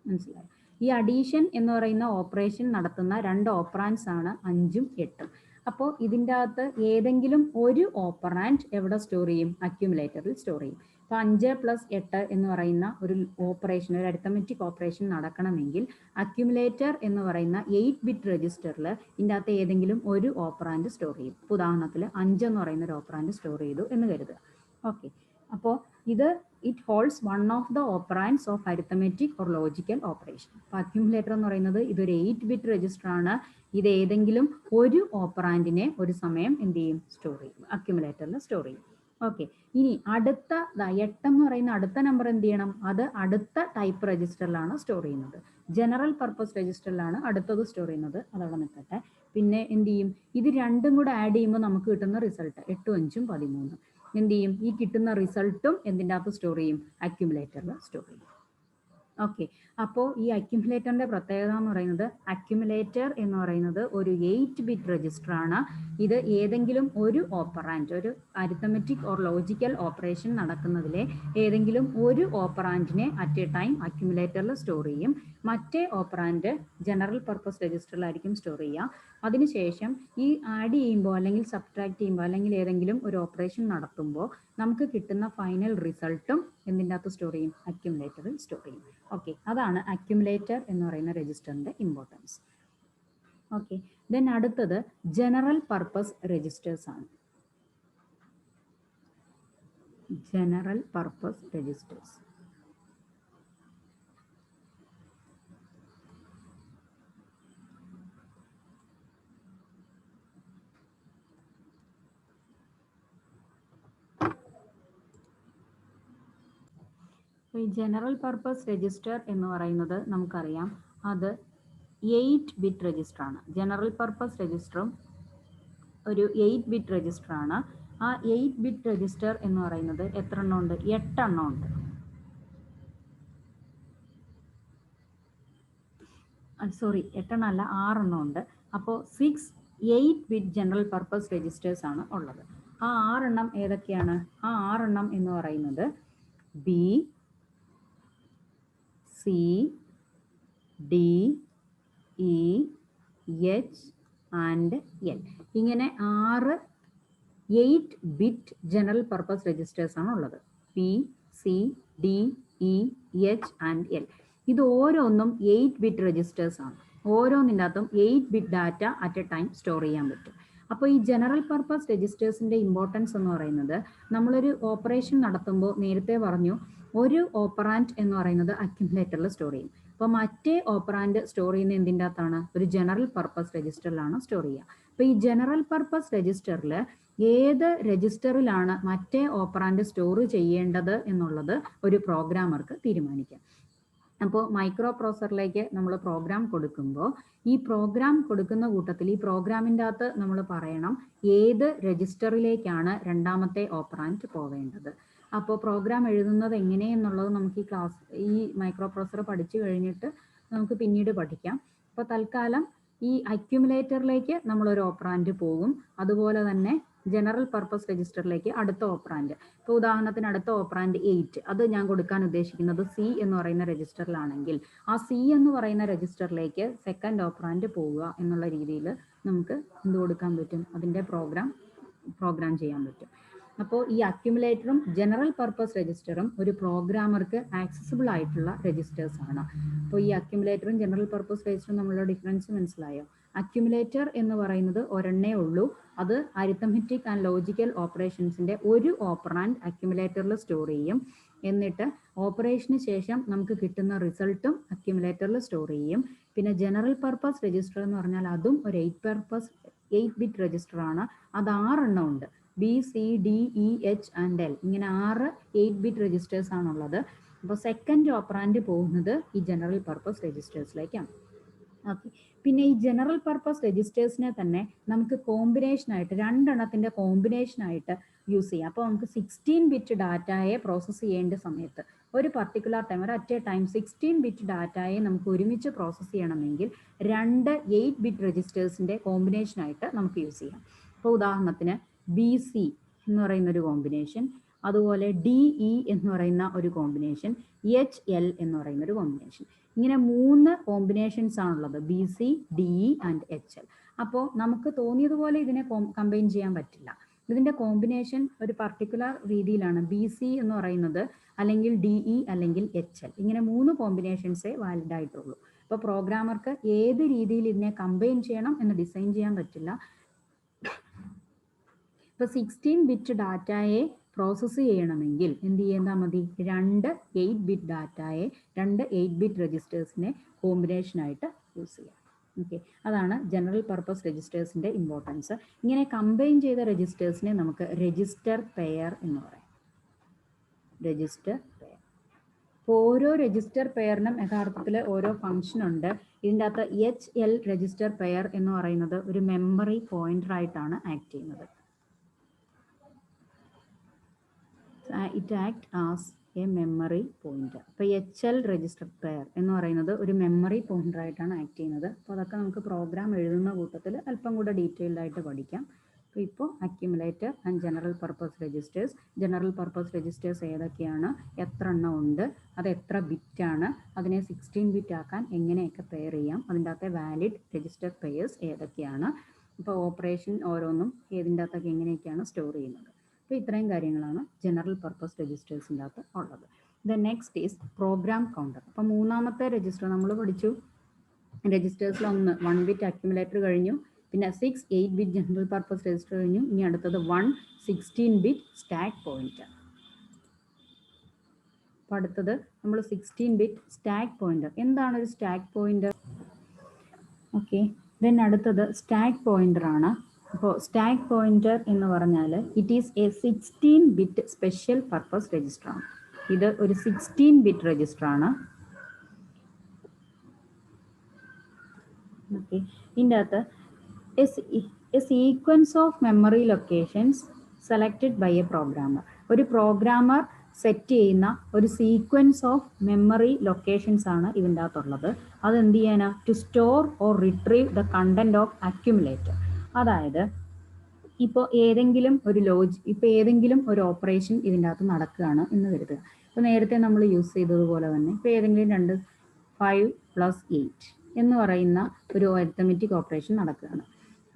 മനസ്സിലായി? ഈ അഡീഷൻ എന്ന് പറയുന്ന ഓപ്പറേഷൻ നടത്തുന്ന 2 ഓപ്പറാൻഡ്സ് ആണ് 5ഉം 8ഉം. അപ്പോൾ ഇതിൻ്റെ അകത്ത് ഏതെങ്കിലും ഒരു ഓപ്പറാൻഡ് എവിടെ സ്റ്റോർ ചെയ്യും? അക്യുമുലേറ്ററിൽ സ്റ്റോർ ചെയ്യും. അപ്പോൾ 5 + 8 എന്ന് പറയുന്ന ഒരു ഓപ്പറേഷൻ, ഒരു അരിത്തമെറ്റിക് ഓപ്പറേഷൻ നടക്കണമെങ്കിൽ അക്യുമുലേറ്റർ എന്ന് പറയുന്ന 8 ബിറ്റ് രജിസ്റ്ററിൽ ഇതിൻ്റെ അകത്ത് ഏതെങ്കിലും ഒരു ഓപ്പറാൻഡ് സ്റ്റോർ ചെയ്യും. ഇപ്പോൾ ഉദാഹരണത്തിൽ 5 എന്ന് പറയുന്ന ഒരു ഓപ്പറാൻഡ് സ്റ്റോർ ചെയ്തു എന്ന് കരുതുക. ഓക്കെ, അപ്പോൾ ഇത് it holds one of the operands of arithmetic or logical operation. അപ്പോൾ അക്യുമുലേറ്റർ എന്ന് പറയുന്നത് ഇതൊരു 8 ബിറ്റ് രജിസ്റ്റർ ആണ്. ഇത് ഏതെങ്കിലും ഒരു ഓപ്പറാൻഡിനെ ഒരു സമയം എന്ത് ചെയ്യും? സ്റ്റോർ ചെയ്യും, അക്യുമുലേറ്ററിൽ സ്റ്റോർ ചെയ്യും. ഓക്കെ, ഇനി അടുത്ത 8 എന്ന് പറയുന്ന അടുത്ത നമ്പർ എന്ത് ചെയ്യണം? അത് അടുത്ത ടൈപ്പ് രജിസ്റ്ററിലാണ് സ്റ്റോർ ചെയ്യുന്നത്. ജനറൽ പർപ്പസ് രജിസ്റ്ററിലാണ് അടുത്തത് സ്റ്റോർ ചെയ്യുന്നത്. അതവിടെ നിൽക്കട്ടെ. പിന്നെ എന്ത് ചെയ്യും? ഇത് രണ്ടും കൂടെ ആഡ് ചെയ്യുമ്പോൾ നമുക്ക് കിട്ടുന്ന റിസൾട്ട് 8ഉം 5ഉം 13. എന്ത് ചെയ്യും? ഈ കിട്ടുന്ന റിസൾട്ടും എന്തിൻ്റെ അകത്ത് സ്റ്റോർ ചെയ്യും? അക്യുമുലേറ്ററിൽ സ്റ്റോർ ചെയ്യും. ഓക്കെ, അപ്പോൾ ഈ അക്യുമുലേറ്ററിന്റെ പ്രത്യേകത എന്ന് പറയുന്നത്, അക്യുമുലേറ്റർ എന്ന് പറയുന്നത് ഒരു 8 ബിറ്റ് രജിസ്റ്റർ ആണ്. ഇത് ഏതെങ്കിലും ഒരു ഓപ്പറാൻഡ്, ഒരു അരിത്തമെറ്റിക് ഓർ ലോജിക്കൽ ഓപ്പറേഷൻ നടക്കുന്നതിലെ ഏതെങ്കിലും ഒരു ഓപ്പറാൻഡിനെ അറ്റ് എ ടൈം അക്യുമുലേറ്ററിൽ സ്റ്റോർ ചെയ്യും. മറ്റേ ഓപ്പറാൻഡ് ജനറൽ പർപ്പസ് രജിസ്റ്ററിലായിരിക്കും സ്റ്റോർ ചെയ്യുക. അതിനുശേഷം ഈ ആഡ് ചെയ്യുമ്പോൾ അല്ലെങ്കിൽ സബ്ട്രാക്ട് ചെയ്യുമ്പോൾ അല്ലെങ്കിൽ ഏതെങ്കിലും ഒരു ഓപ്പറേഷൻ നടത്തുമ്പോൾ നമുക്ക് കിട്ടുന്ന ഫൈനൽ റിസൾട്ടും എന്തിൻ്റെ അകത്ത് സ്റ്റോർ ചെയ്യും? അക്യുമുലേറ്ററിൽ സ്റ്റോർ ചെയ്യും. ഓക്കെ, അതാണ് അക്യുമുലേറ്റർ എന്ന് പറയുന്ന രജിസ്റ്ററിന്റെ ഇമ്പോർട്ടൻസ്. ഓക്കെ, ദെൻ അടുത്തത് ജനറൽ പർപ്പസ് രജിസ്റ്റേഴ്സ് ആണ്. General purpose registers. ഈ ജനറൽ പർപ്പസ് രജിസ്റ്റർ എന്ന് പറയുന്നത് നമുക്കറിയാം, അത് 8 ബിറ്റ് രജിസ്റ്റർ ആണ്. ജനറൽ പർപ്പസ് രജിസ്റ്ററും ഒരു 8 ബിറ്റ് രജിസ്റ്റർ ആണ്. ആ 8 ബിറ്റ് രജിസ്റ്റർ എന്ന് പറയുന്നത് എത്ര എണ്ണം ഉണ്ട്? 8 എണ്ണം ഉണ്ട്. സോറി, 8 എണ്ണം അല്ല, 6 എണ്ണം ഉണ്ട്. അപ്പോൾ 8 ബിറ്റ് ജനറൽ പർപ്പസ് രജിസ്റ്റേഴ്സ് ആണ് ഉള്ളത്. ആ 6 എണ്ണം ഏതൊക്കെയാണ്? ആ 6 എണ്ണം എന്ന് പറയുന്നത് B, C, D, E, H and L. ഇങ്ങനെ 8 ബിറ്റ് ജനറൽ പർപ്പസ് രജിസ്റ്റേഴ്സ് ആണ് ഉള്ളത്. P, C, D, E, H and L. ഇത് ഓരോന്നും 8 ബിറ്റ് രജിസ്റ്റേഴ്സ് ആണ്. ഓരോന്നിൻ്റെ അകത്തും 8 bit data at A time store ചെയ്യാൻ പറ്റും. അപ്പോൾ ഈ ജനറൽ പർപ്പസ് രജിസ്റ്റേഴ്സിൻ്റെ ഇമ്പോർട്ടൻസ് എന്ന് പറയുന്നത്, നമ്മളൊരു ഓപ്പറേഷൻ നടത്തുമ്പോൾ നേരത്തെ പറഞ്ഞു, ഒരു ഓപ്പറാൻഡ് എന്ന് പറയുന്നത് അക്യുമുലേറ്ററിൽ സ്റ്റോർ ചെയ്യും. അപ്പോൾ മറ്റേ ഓപ്പറാൻഡ് സ്റ്റോർ ചെയ്യുന്ന എന്തിൻ്റെ അകത്താണ്? ഒരു ജനറൽ പർപ്പസ് രജിസ്റ്ററിലാണ് സ്റ്റോർ ചെയ്യുക. അപ്പോൾ ഈ ജനറൽ പർപ്പസ് രജിസ്റ്ററിൽ ഏത് രജിസ്റ്ററിലാണ് മറ്റേ ഓപ്പറാൻഡ് സ്റ്റോർ ചെയ്യേണ്ടത് എന്നുള്ളത് ഒരു പ്രോഗ്രാമർക്ക് തീരുമാനിക്കാം. അപ്പോൾ മൈക്രോ പ്രോസസറിലേക്ക് നമ്മൾ പ്രോഗ്രാം കൊടുക്കുമ്പോൾ ഈ പ്രോഗ്രാം കൊടുക്കുന്ന കൂട്ടത്തിൽ ഈ പ്രോഗ്രാമിൻ്റെ അകത്ത് നമ്മൾ പറയണം ഏത് രജിസ്റ്ററിലേക്കാണ് രണ്ടാമത്തെ ഓപ്പറാൻഡ് പോവേണ്ടത്. അപ്പോൾ പ്രോഗ്രാം എഴുതുന്നത് എങ്ങനെയെന്നുള്ളത് നമുക്ക് ഈ മൈക്രോ പ്രോസസർ പഠിച്ചു കഴിഞ്ഞിട്ട് നമുക്ക് പിന്നീട് പഠിക്കാം. അപ്പോൾ തൽക്കാലം ഈ അക്യുമുലേറ്ററിലേക്ക് നമ്മളൊരു ഓപ്പറാൻഡ് പോകും. അതുപോലെ തന്നെ ജനറൽ പർപ്പസ് രജിസ്റ്ററിലേക്ക് അടുത്ത ഓപ്പറാൻഡ്. ഇപ്പോൾ ഉദാഹരണത്തിന് അടുത്ത ഓപ്പറാൻഡ് 8, അത് ഞാൻ കൊടുക്കാൻ ഉദ്ദേശിക്കുന്നത് സി എന്ന് പറയുന്ന രജിസ്റ്ററിലാണെങ്കിൽ ആ സി എന്ന് പറയുന്ന രജിസ്റ്ററിലേക്ക് സെക്കൻഡ് ഓപ്പറാൻഡ് പോവുക എന്നുള്ള രീതിയിൽ നമുക്ക് എന്ത് കൊടുക്കാൻ പറ്റും? അതിൻ്റെ പ്രോഗ്രാം ചെയ്യാൻ പറ്റും. അപ്പോൾ ഈ അക്യുമുലേറ്ററും ജനറൽ പർപ്പസ് രജിസ്റ്ററും ഒരു പ്രോഗ്രാമർക്ക് ആക്സസിബിൾ ആയിട്ടുള്ള രജിസ്റ്റേഴ്സ് ആണ്. അപ്പോൾ ഈ അക്യുമുലേറ്ററും ജനറൽ പർപ്പസ് രജിസ്റ്ററും തമ്മിലുള്ള ഡിഫറൻസ് മനസ്സിലായോ? അക്യുമുലേറ്റർ എന്ന് പറയുന്നത് ഒരെണ്ണേ ഉള്ളൂ. അത് അരിത്തമെറ്റിക് ആൻഡ് ലോജിക്കൽ ഓപ്പറേഷൻസിന്റെ ഒരു ഓപ്പറാൻഡ് അക്യുമുലേറ്ററിൽ സ്റ്റോർ ചെയ്യും. എന്നിട്ട് ഓപ്പറേഷന് ശേഷം നമുക്ക് കിട്ടുന്ന റിസൾട്ടും അക്യുമുലേറ്ററിൽ സ്റ്റോർ ചെയ്യും. പിന്നെ ജനറൽ പർപ്പസ് രജിസ്റ്റർ എന്ന് പറഞ്ഞാൽ അതും ഒരു 8 ബിറ്റ് രജിസ്റ്റർ ആണ്. അത് 6 എണ്ണം ഉണ്ട്. B, C, D, E, H and L. ഇങ്ങനെ 6 8 ബിറ്റ് രജിസ്റ്റേഴ്സ് ആണുള്ളത്. അപ്പോൾ സെക്കൻഡ് ഓപ്പറാൻഡ് പോകുന്നത് ഈ ജനറൽ പർപ്പസ് രജിസ്റ്റേഴ്സിലേക്കാണ്. ഓക്കെ, പിന്നെ ഈ ജനറൽ പർപ്പസ് രജിസ്റ്റേഴ്സിനെ തന്നെ നമുക്ക് കോമ്പിനേഷനായിട്ട് 2 എണ്ണത്തിൻ്റെ കോമ്പിനേഷനായിട്ട് യൂസ് ചെയ്യാം. അപ്പോൾ നമുക്ക് 16 ബിറ്റ് ഡാറ്റയെ പ്രോസസ്സ് ചെയ്യേണ്ട സമയത്ത് ഒരു പർട്ടിക്കുലർ ടൈം, ഒരു അറ്റ് എ ടൈം 16 ബിറ്റ് ഡാറ്റയെ നമുക്ക് ഒരുമിച്ച് പ്രോസസ്സ് ചെയ്യണമെങ്കിൽ 2 8 ബിറ്റ് രജിസ്റ്റേഴ്സിൻ്റെ കോമ്പിനേഷനായിട്ട് നമുക്ക് യൂസ് ചെയ്യാം. അപ്പോൾ ഉദാഹരണത്തിന് ബി സി എന്ന് പറയുന്നൊരു കോമ്പിനേഷൻ, അതുപോലെ DE എന്ന് പറയുന്ന ഒരു കോമ്പിനേഷൻ, HL എന്ന് പറയുന്ന ഒരു കോമ്പിനേഷൻ. ഇങ്ങനെ 3 കോമ്പിനേഷൻസ് ആണുള്ളത്, BC, DE ആൻഡ് HL. അപ്പോൾ നമുക്ക് തോന്നിയതുപോലെ ഇതിനെ കമ്പൈൻ ചെയ്യാൻ പറ്റില്ല. ഇതിന്റെ കോമ്പിനേഷൻ ഒരു പർട്ടിക്കുലർ രീതിയിലാണ്. BC എന്ന് പറയുന്നത് അല്ലെങ്കിൽ DE അല്ലെങ്കിൽ HL, ഇങ്ങനെ 3 കോമ്പിനേഷൻസേ വാലിഡ് ആയിട്ടുള്ളൂ. അപ്പോൾ പ്രോഗ്രാമർക്ക് ഏത് രീതിയിൽ ഇതിനെ കമ്പൈൻ ചെയ്യണം എന്ന് ഡിസൈൻ ചെയ്യാൻ പറ്റില്ല. ഇപ്പോൾ 16 ബിറ്റ് ഡാറ്റയെ പ്രോസസ്സ് ചെയ്യണമെങ്കിൽ എന്ത് ചെയ്താൽ മതി? 2 8-ബിറ്റ് ഡാറ്റയെ 2 8-ബിറ്റ് രജിസ്റ്റേഴ്സിനെ കോമ്പിനേഷനായിട്ട് യൂസ് ചെയ്യാം. ഓക്കെ, അതാണ് ജനറൽ പർപ്പസ് രജിസ്റ്റേഴ്സിന്റെ ഇമ്പോർട്ടൻസ്. ഇങ്ങനെ കമ്പൈൻ ചെയ്ത രജിസ്റ്റേഴ്സിനെ നമുക്ക് രജിസ്റ്റർ പെയർ എന്ന് പറയാം. Register pair. ഇപ്പോൾ ഓരോ രജിസ്റ്റർ പെയറിനും യഥാർത്ഥത്തിൽ ഓരോ ഫംഗ്ഷൻ ഉണ്ട്. ഇതിൻ്റെ അകത്ത് HL രജിസ്റ്റർ പെയർ എന്ന് പറയുന്നത് ഒരു മെമ്മറി പോയിന്റർ ആയിട്ടാണ് ആക്ട് ചെയ്യുന്നത്. It act as A memory pointer. അപ്പോൾ HL രജിസ്റ്റർ പെയർ എന്ന് പറയുന്നത് ഒരു മെമ്മറി പോയിന്റർ ആയിട്ടാണ് ആക്ട് ചെയ്യുന്നത്. അപ്പോൾ അതൊക്കെ നമുക്ക് പ്രോഗ്രാം എഴുതുന്ന കൂട്ടത്തിൽ അല്പം കൂടെ ഡീറ്റെയിൽഡ് ആയിട്ട് പഠിക്കാം. അപ്പോൾ ഇപ്പോൾ accumulator and general purpose registers. General purpose registers ഏതൊക്കെയാണ്, എത്ര എണ്ണം ഉണ്ട്, അത് എത്ര ബിറ്റാണ്, അതിനെ 16 ബിറ്റ് ആക്കാൻ എങ്ങനെയൊക്കെ പെയർ ചെയ്യാം, അതിൻ്റെ അകത്തെ വാലിഡ് രജിസ്റ്റർ പെയേഴ്സ് ഏതൊക്കെയാണ്, ഇപ്പോൾ ഓപ്പറേഷൻ ഓരോന്നും ഏതിൻ്റെ അകത്തൊക്കെ എങ്ങനെയൊക്കെയാണ് സ്റ്റോർ ചെയ്യുന്നത്. അപ്പോൾ ഇത്രയും കാര്യങ്ങളാണ് ജനറൽ പർപ്പസ് രജിസ്റ്റേഴ്സിൻ്റെ അകത്ത് ഉള്ളത്. The next is program counter. അപ്പോൾ മൂന്നാമത്തെ രജിസ്റ്റർ നമ്മൾ പഠിച്ചു. രജിസ്റ്റേഴ്സിൽ 1 ബിറ്റ് അക്യുമുലേറ്റർ കഴിഞ്ഞു, പിന്നെ 6 8-ബിറ്റ് ജനറൽ പർപ്പസ് രജിസ്റ്റർ കഴിഞ്ഞു. ഇനി അടുത്തത് 1 16-ബിറ്റ് സ്റ്റാക്ക് പോയിന്റർ. അപ്പോൾ അടുത്തത് നമ്മൾ 16-ബിറ്റ് സ്റ്റാക്ക് പോയിന്റർ. എന്താണ് ഒരു സ്റ്റാക്ക് പോയിന്റർ? ഓക്കെ, ദെൻ അടുത്തത് സ്റ്റാക്ക് പോയിന്റർ ആണ്. അപ്പോൾ സ്റ്റാക്ക് പോയിന്റർ എന്ന് പറഞ്ഞാൽ ഇറ്റ് ഈസ് എ 16-ബിറ്റ് സ്പെഷ്യൽ പർപ്പസ് രജിസ്റ്റർ ആണ്. ഇത് ഒരു 16-ബിറ്റ് രജിസ്റ്റർ ആണ്. ഓക്കെ, ഇതിൻ്റെ അകത്ത് a sequence of memory locations selected by a programmer. ഒരു പ്രോഗ്രാമർ സെറ്റ് ചെയ്യുന്ന ഒരു സീക്വൻസ് ഓഫ് മെമ്മറി ലൊക്കേഷൻസ് ആണ് ഇതിൻ്റെ അകത്തുള്ളത്. അത് എന്ത് ചെയ്യാനാ? To store or retrieve the content of accumulator. അതായത് ഇപ്പോൾ ഏതെങ്കിലും ഒരു ഓപ്പറേഷൻ ഇതിൻ്റെ അകത്ത് നടക്കുകയാണ് എന്ന് കരുതുക. ഇപ്പോൾ നേരത്തെ നമ്മൾ യൂസ് ചെയ്തതുപോലെ തന്നെ ഇപ്പോൾ ഏതെങ്കിലും 5 + 8 എന്ന് പറയുന്ന ഒരു അരിത്തമെറ്റിക് ഓപ്പറേഷൻ നടക്കുകയാണ്.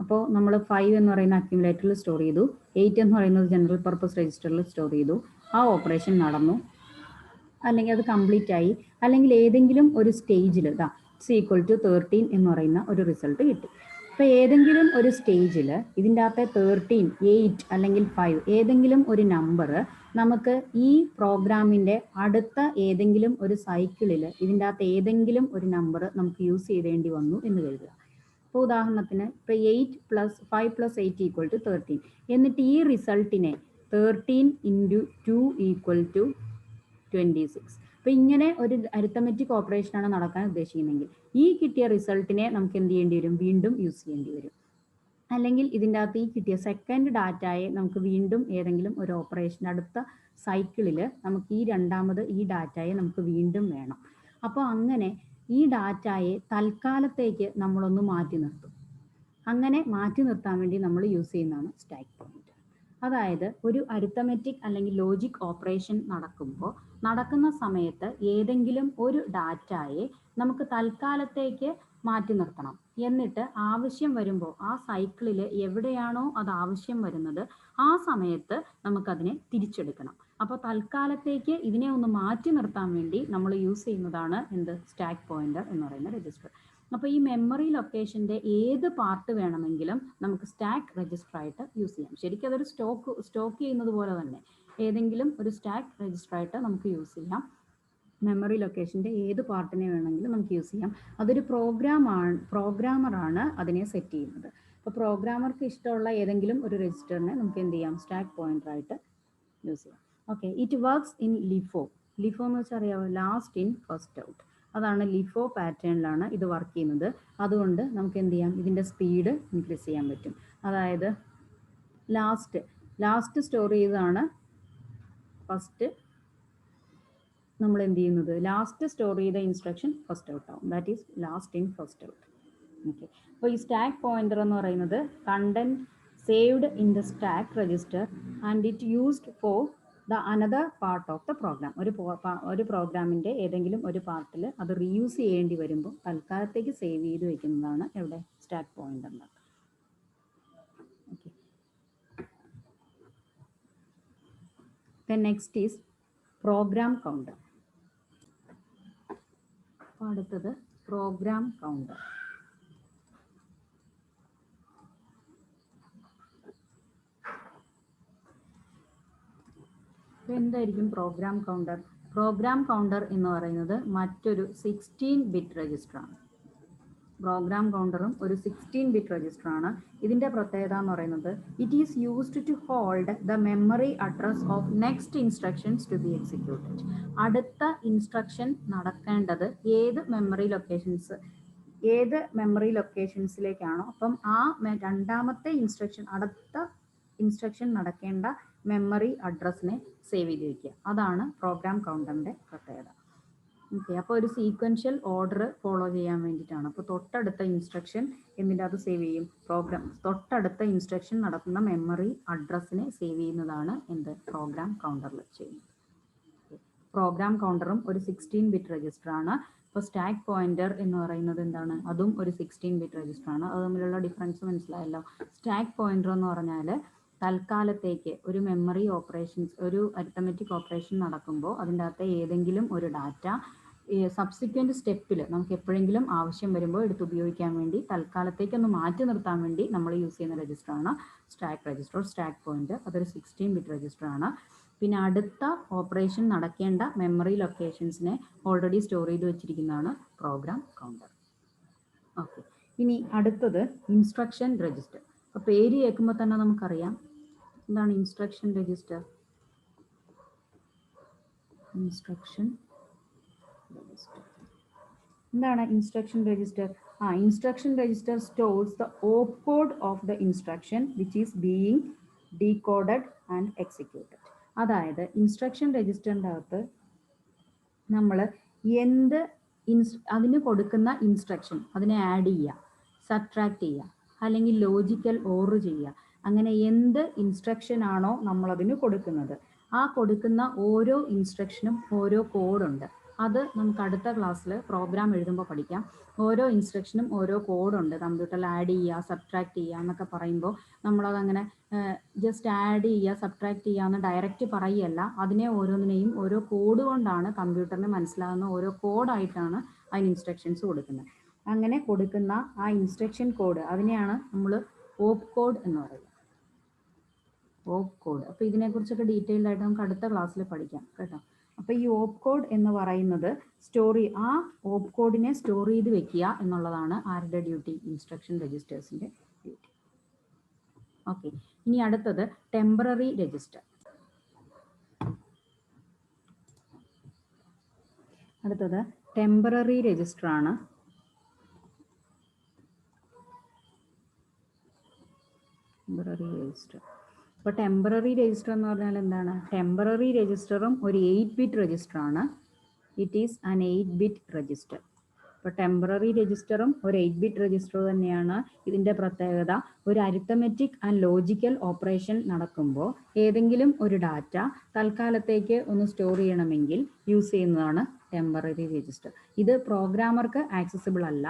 അപ്പോൾ നമ്മൾ 5 എന്ന് പറയുന്ന അക്യുമുലേറ്ററിൽ സ്റ്റോർ ചെയ്തു, 8 എന്ന് പറയുന്നത് ജനറൽ പർപ്പസ് രജിസ്റ്ററിൽ സ്റ്റോർ ചെയ്തു. ആ ഓപ്പറേഷൻ നടന്നു, അല്ലെങ്കിൽ അത് കംപ്ലീറ്റ് ആയി, അല്ലെങ്കിൽ ഏതെങ്കിലും ഒരു സ്റ്റേജിൽ = 13 എന്ന് പറയുന്ന ഒരു റിസൾട്ട് കിട്ടി. അപ്പോൾ ഏതെങ്കിലും ഒരു സ്റ്റേജിൽ ഇതിൻ്റെ അകത്തെ 13, 8 അല്ലെങ്കിൽ 5 ഏതെങ്കിലും ഒരു നമ്പർ നമുക്ക് ഈ പ്രോഗ്രാമിൻ്റെ അടുത്ത ഏതെങ്കിലും ഒരു സൈക്കിളിൽ ഇതിൻ്റെ അകത്ത് ഏതെങ്കിലും ഒരു നമ്പർ നമുക്ക് യൂസ് ചെയ്തേണ്ടി വന്നു എന്ന് കരുതുക. ഇപ്പോൾ ഉദാഹരണത്തിന് ഇപ്പോൾ 8 + 5 + 8 = 13. എന്നിട്ട് ഈ റിസൾട്ടിനെ 13 × 2 = 26. അപ്പോൾ ഇങ്ങനെ ഒരു അരിത്തമെറ്റിക് ഓപ്പറേഷനാണ് നടക്കാൻ ഉദ്ദേശിക്കുന്നതെങ്കിൽ ഈ കിട്ടിയ റിസൾട്ടിനെ നമുക്ക് എന്ത് ചെയ്യേണ്ടി വരും? വീണ്ടും യൂസ് ചെയ്യേണ്ടി വരും. അല്ലെങ്കിൽ ഇതിൻ്റെ അകത്ത് ഈ കിട്ടിയ സെക്കൻഡ് ഡാറ്റയെ നമുക്ക് വീണ്ടും ഏതെങ്കിലും ഒരു ഓപ്പറേഷൻ അടുത്ത സൈക്കിളിൽ നമുക്ക് ഈ ഡാറ്റയെ നമുക്ക് വീണ്ടും വേണം. അപ്പോൾ അങ്ങനെ ഈ ഡാറ്റയെ തൽക്കാലത്തേക്ക് നമ്മളൊന്ന് മാറ്റി നിർത്തും. അങ്ങനെ മാറ്റി നിർത്താൻ വേണ്ടി നമ്മൾ യൂസ് ചെയ്യുന്നതാണ് സ്റ്റാക്ക് പോയിന്റർ. അതായത് ഒരു അരിത്തമെറ്റിക് അല്ലെങ്കിൽ ലോജിക് ഓപ്പറേഷൻ നടക്കുന്ന സമയത്ത് ഏതെങ്കിലും ഒരു ഡാറ്റയെ നമുക്ക് തൽക്കാലത്തേക്ക് മാറ്റി നിർത്തണം. എന്നിട്ട് ആവശ്യം വരുമ്പോൾ ആ സൈക്കിളിൽ എവിടെയാണോ അത് ആവശ്യം വരുന്നത് ആ സമയത്ത് നമുക്കതിനെ തിരിച്ചെടുക്കണം. അപ്പോൾ തൽക്കാലത്തേക്ക് ഇതിനെ ഒന്ന് മാറ്റി നിർത്താൻ വേണ്ടി നമ്മൾ യൂസ് ചെയ്യുന്നതാണ് സ്റ്റാക്ക് പോയിന്റർ എന്ന് പറയുന്ന രജിസ്റ്റർ. അപ്പോൾ ഈ മെമ്മറി ലൊക്കേഷൻ്റെ ഏത് പാർട്ട് വേണമെങ്കിലും നമുക്ക് സ്റ്റാക്ക് രജിസ്റ്റർ ആയിട്ട് യൂസ് ചെയ്യാം. ശരിക്കും അതൊരു സ്റ്റോക്ക് ചെയ്യുന്നത് പോലെ തന്നെ ഏതെങ്കിലും ഒരു സ്റ്റാക്ക് രജിസ്റ്റർ ആയിട്ട് നമുക്ക് യൂസ് ചെയ്യാം. മെമ്മറി ലൊക്കേഷൻ്റെ ഏത് പാർട്ടിനെ വേണമെങ്കിലും നമുക്ക് യൂസ് ചെയ്യാം. അതൊരു പ്രോഗ്രാമറാണ് അതിനെ സെറ്റ് ചെയ്യുന്നത്. അപ്പോൾ പ്രോഗ്രാമർക്ക് ഇഷ്ടമുള്ള ഏതെങ്കിലും ഒരു രജിസ്റ്ററിനെ നമുക്ക് എന്ത് ചെയ്യാം? സ്റ്റാക്ക് പോയിന്റർ ആയിട്ട് യൂസ് ചെയ്യാം. Okay, it works in LIFO. LIFO എന്ന് വെച്ചാൽ അറിയാമോ? Last in first out. അതാണ് ലിഫോ പാറ്റേണിലാണ് ഇത് വർക്ക് ചെയ്യുന്നത്. അതുകൊണ്ട് നമുക്ക് എന്ത് ചെയ്യാം? ഇതിൻ്റെ സ്പീഡ് ഇൻക്രീസ് ചെയ്യാൻ പറ്റും. അതായത് ലാസ്റ്റ് സ്റ്റോർ ചെയ്തതാണ് ഫസ്റ്റ് നമ്മൾ എന്ത് ചെയ്യുന്നത്? ലാസ്റ്റ് സ്റ്റോർ ചെയ്ത ഇൻസ്ട്രക്ഷൻ ഫസ്റ്റ് ഔട്ട് ആവും. That is last in first out. Okay, അപ്പോൾ ഈ സ്റ്റാക്ക് പോയിന്റർ എന്ന് പറയുന്നത് content saved in the stack register and it used for the another part of the program. ഒരു പ്രോഗ്രാമിൻ്റെ ഏതെങ്കിലും ഒരു പാർട്ടിൽ അത് റീയൂസ് ചെയ്യേണ്ടി വരുമ്പോൾ തൽക്കാലത്തേക്ക് സേവ് ചെയ്ത് വെക്കുന്നതാണ് എവിടെ സ്റ്റാക്ക് പോയിന്ററിൽ. Okay. Then next is program counter. അപ്പോൾ അടുത്തത് പ്രോഗ്രാം കൗണ്ടർ. എന്തായിരിക്കും പ്രോഗ്രാം കൗണ്ടർ? പ്രോഗ്രാം കൗണ്ടർ എന്ന് പറയുന്നത് മറ്റൊരു 16-ബിറ്റ് രജിസ്റ്ററാണ്. പ്രോഗ്രാം കൗണ്ടറും ഒരു 16-ബിറ്റ് രജിസ്റ്ററാണ്. ഇതിൻ്റെ പ്രത്യേകത എന്ന് പറയുന്നത് it is used to hold the memory address of next instructions to be executed. അടുത്ത ഇൻസ്ട്രക്ഷൻ നടക്കേണ്ടത് ഏത് മെമ്മറി ലൊക്കേഷൻസിലേക്കാണോ, അപ്പം ആ രണ്ടാമത്തെ ഇൻസ്ട്രക്ഷൻ, അടുത്ത ഇൻസ്ട്രക്ഷൻ നടക്കേണ്ട മെമ്മറി അഡ്രസ്സിനെ സേവ് ചെയ്ത് വയ്ക്കുക. അതാണ് പ്രോഗ്രാം കൗണ്ടറിൻ്റെ പ്രത്യേകത. ഓക്കെ. അപ്പോൾ ഒരു സീക്വൻഷ്യൽ ഓർഡർ ഫോളോ ചെയ്യാൻ വേണ്ടിയിട്ടാണ്. അപ്പോൾ തൊട്ടടുത്ത ഇൻസ്ട്രക്ഷൻ എന്നിട്ട് അത് സേവ് ചെയ്യും. തൊട്ടടുത്ത ഇൻസ്ട്രക്ഷൻ നടക്കുന്ന മെമ്മറി അഡ്രസ്സിനെ സേവ് ചെയ്യുന്നതാണ് എന്ത് പ്രോഗ്രാം കൗണ്ടറിൽ ചെയ്യുന്നത്. പ്രോഗ്രാം കൗണ്ടറും ഒരു 16-ബിറ്റ് രജിസ്റ്ററാണ്. അപ്പോൾ സ്റ്റാക്ക് പോയിന്റർ എന്ന് പറയുന്നത് എന്താണ്? അതും ഒരു 16-ബിറ്റ് രജിസ്റ്ററാണ്. അത് തമ്മിലുള്ള ഡിഫറൻസ് മനസ്സിലായല്ലോ. സ്റ്റാക്ക് പോയിന്റർ എന്ന് പറഞ്ഞാൽ തൽക്കാലത്തേക്ക് ഒരു മെമ്മറി ഓപ്പറേഷൻസ്, ഒരു അരിത്തമെറ്റിക് ഓപ്പറേഷൻ നടക്കുമ്പോൾ അതിൻ്റെ അകത്തെ ഏതെങ്കിലും ഒരു ഡാറ്റ സബ്സിക്വൻറ്റ് സ്റ്റെപ്പിൽ നമുക്ക് എപ്പോഴെങ്കിലും ആവശ്യം വരുമ്പോൾ എടുത്ത് ഉപയോഗിക്കാൻ വേണ്ടി തൽക്കാലത്തേക്കൊന്ന് മാറ്റി നിർത്താൻ വേണ്ടി നമ്മൾ യൂസ് ചെയ്യുന്ന രജിസ്റ്ററാണ് സ്റ്റാക്ക് രജിസ്റ്റർ, സ്റ്റാക്ക് പോയിന്റർ. അതൊരു 16-ബിറ്റ് രജിസ്റ്ററാണ്. പിന്നെ അടുത്ത ഓപ്പറേഷൻ നടക്കേണ്ട മെമ്മറി ലൊക്കേഷൻസിനെ ഓൾറെഡി സ്റ്റോർ ചെയ്ത് വെച്ചിരിക്കുന്നതാണ് പ്രോഗ്രാം കൗണ്ടർ. ഓക്കെ. ഇനി അടുത്തത് ഇൻസ്ട്രക്ഷൻ രജിസ്റ്റർ. അപ്പോൾ പേര് കേൾക്കുമ്പോൾ തന്നെ നമുക്കറിയാം എന്താണ് ഇൻസ്ട്രക്ഷൻ രജിസ്റ്റർ. എന്താണ് instruction register? Instruction register stores the opcode of the instruction which is being decoded and executed. അതായത് ഇൻസ്ട്രക്ഷൻ രജിസ്റ്ററിൻ്റെ അകത്ത് നമ്മൾ അതിന് കൊടുക്കുന്ന ഇൻസ്ട്രക്ഷൻ അതിനെ ആഡ് ചെയ്യുക, സബ്ട്രാക്ട് ചെയ്യുക, അല്ലെങ്കിൽ ലോജിക്കൽ ഓർ ചെയ്യുക. അങ്ങനെ എന്ത് ഇൻസ്ട്രക്ഷൻ ആണോ നമ്മളതിന് കൊടുക്കുന്നത്, ആ കൊടുക്കുന്ന ഓരോ ഇൻസ്ട്രക്ഷനും ഓരോ കോഡുണ്ട്. അത് നമുക്ക് അടുത്ത ക്ലാസ്സിൽ പ്രോഗ്രാം എഴുതുമ്പോൾ പഠിക്കാം. ഓരോ ഇൻസ്ട്രക്ഷനും ഓരോ കോഡുണ്ട്. കമ്പ്യൂട്ടറിൽ ആഡ് ചെയ്യുക, സബ്ട്രാക്ട് ചെയ്യുക എന്നൊക്കെ പറയുമ്പോൾ നമ്മളതങ്ങനെ ജസ്റ്റ് ആഡ് ചെയ്യുക, സബ്ട്രാക്ട് ചെയ്യുക എന്ന് ഡയറക്റ്റ് പറയുകയല്ല. അതിനെ ഓരോന്നിനെയും ഓരോ കോഡ് കൊണ്ടാണ് കമ്പ്യൂട്ടറിന് മനസ്സിലാകുന്ന ഓരോ കോഡായിട്ടാണ് അതിന് ഇൻസ്ട്രക്ഷൻസ് കൊടുക്കുന്നത്. അങ്ങനെ കൊടുക്കുന്ന ആ ഇൻസ്ട്രക്ഷൻ കോഡ് അതിനെയാണ് നമ്മൾ ഓപ്പ് കോഡ് എന്ന് പറയുന്നത്. ഓപ്പ് കോഡ്. അപ്പോൾ ഇതിനെക്കുറിച്ചൊക്കെ ഡീറ്റെയിൽഡ് ആയിട്ട് നമുക്ക് അടുത്ത ക്ലാസ്സിൽ പഠിക്കാം കേട്ടോ. അപ്പോൾ ഈ ഓപ്പ് കോഡ് എന്ന് പറയുന്നത് ആ ഓപ്പ് കോഡിനെ സ്റ്റോർ ചെയ്ത് വെക്കുക എന്നുള്ളതാണ് ആരുടെ ഡ്യൂട്ടി? ഇൻസ്ട്രക്ഷൻ രജിസ്റ്റേഴ്സിൻ്റെ ഡ്യൂട്ടി. ഓക്കെ. ഇനി അടുത്തത് ടെമ്പററി രജിസ്റ്റർ. അടുത്തത് ടെമ്പററി രജിസ്റ്റർ ആണ്. Temporary register. അപ്പോൾ ടെമ്പററി രജിസ്റ്റർ എന്ന് പറഞ്ഞാൽ എന്താണ്? ടെമ്പററി രജിസ്റ്ററും ഒരു 8-ബിറ്റ് രജിസ്റ്ററാണ്. It is an eight bit register. അപ്പോൾ ടെമ്പററി രജിസ്റ്ററും ഒരു 8-ബിറ്റ് രജിസ്റ്റർ തന്നെയാണ്. ഇതിൻ്റെ പ്രത്യേകത ഒരു അരിത്തമെറ്റിക് ആൻഡ് ലോജിക്കൽ ഓപ്പറേഷൻ നടക്കുമ്പോൾ ഏതെങ്കിലും ഒരു ഡാറ്റ തൽക്കാലത്തേക്ക് ഒന്ന് സ്റ്റോർ ചെയ്യണമെങ്കിൽ യൂസ് ചെയ്യുന്നതാണ് ടെമ്പററി രജിസ്റ്റർ. ഇത് പ്രോഗ്രാമർക്ക് ആക്സസിബിൾ അല്ല,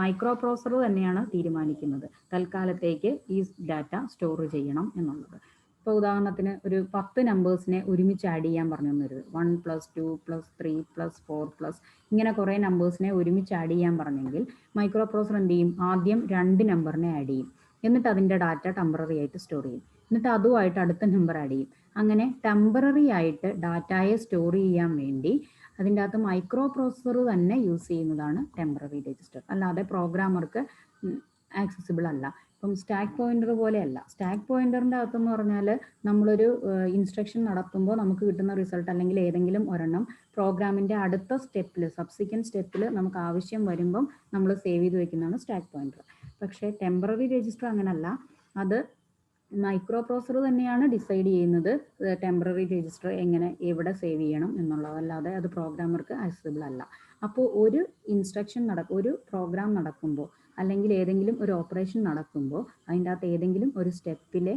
മൈക്രോ പ്രോസസർ തന്നെയാണ് തീരുമാനിക്കുന്നത് തൽക്കാലത്തേക്ക് ഈ ഡാറ്റ സ്റ്റോർ ചെയ്യണം എന്നുള്ളത്. ഇപ്പോൾ ഉദാഹരണത്തിന് ഒരു 10 നമ്പേഴ്സിനെ ഒരുമിച്ച് ആഡ് ചെയ്യാൻ പറഞ്ഞു തന്നരുത്. 1 + 2 + 3 + 4 ഇങ്ങനെ കുറേ നമ്പേഴ്സിനെ ഒരുമിച്ച് ആഡ് ചെയ്യാൻ പറഞ്ഞെങ്കിൽ മൈക്രോ പ്രോസസർ എന്ത് ചെയ്യും? ആദ്യം 2 നമ്പറിനെ ആഡ് ചെയ്യും, എന്നിട്ട് അതിൻ്റെ ഡാറ്റ ടെമ്പററി ആയിട്ട് സ്റ്റോർ ചെയ്യും, എന്നിട്ട് അതുമായിട്ട് അടുത്ത നമ്പർ ആഡ് ചെയ്യും. അങ്ങനെ ടെമ്പററി ആയിട്ട് ഡാറ്റയെ സ്റ്റോർ ചെയ്യാൻ വേണ്ടി അതിൻ്റെ അകത്ത് മൈക്രോ പ്രോസസർ തന്നെ യൂസ് ചെയ്യുന്നതാണ് ടെമ്പററി രജിസ്റ്റർ. അല്ലാതെ പ്രോഗ്രാമർക്ക് ആക്സസിബിൾ അല്ല. ഇപ്പം സ്റ്റാക്ക് പോയിന്റർ പോലെയല്ല. സ്റ്റാക്ക് പോയിന്ററിൻ്റെ അകത്തെന്ന് പറഞ്ഞാൽ നമ്മളൊരു ഇൻസ്ട്രക്ഷൻ നടത്തുമ്പോൾ നമുക്ക് കിട്ടുന്ന റിസൾട്ട് അല്ലെങ്കിൽ ഏതെങ്കിലും ഒരെണ്ണം പ്രോഗ്രാമിൻ്റെ അടുത്ത സ്റ്റെപ്പിൽ, സബ്സിക്വൻറ്റ് സ്റ്റെപ്പിൽ നമുക്ക് ആവശ്യം വരുമ്പം നമ്മൾ സേവ് ചെയ്ത് വെക്കുന്നതാണ് സ്റ്റാക്ക് പോയിന്റർ. പക്ഷേ ടെമ്പററി രജിസ്റ്റർ അങ്ങനല്ല. അത് മൈക്രോ പ്രോസസർ തന്നെയാണ് ഡിസൈഡ് ചെയ്യുന്നത് ടെമ്പററി രജിസ്റ്റർ എവിടെ സേവ് ചെയ്യണം എന്നുള്ളതല്ലാതെ അത് പ്രോഗ്രാമർക്ക് ആക്സസിബിൾ അല്ല. അപ്പോൾ ഒരു ഒരു പ്രോഗ്രാം നടക്കുമ്പോൾ അല്ലെങ്കിൽ ഏതെങ്കിലും ഒരു ഓപ്പറേഷൻ നടക്കുമ്പോൾ അതിൻ്റെ അകത്ത് ഏതെങ്കിലും ഒരു സ്റ്റെപ്പിലെ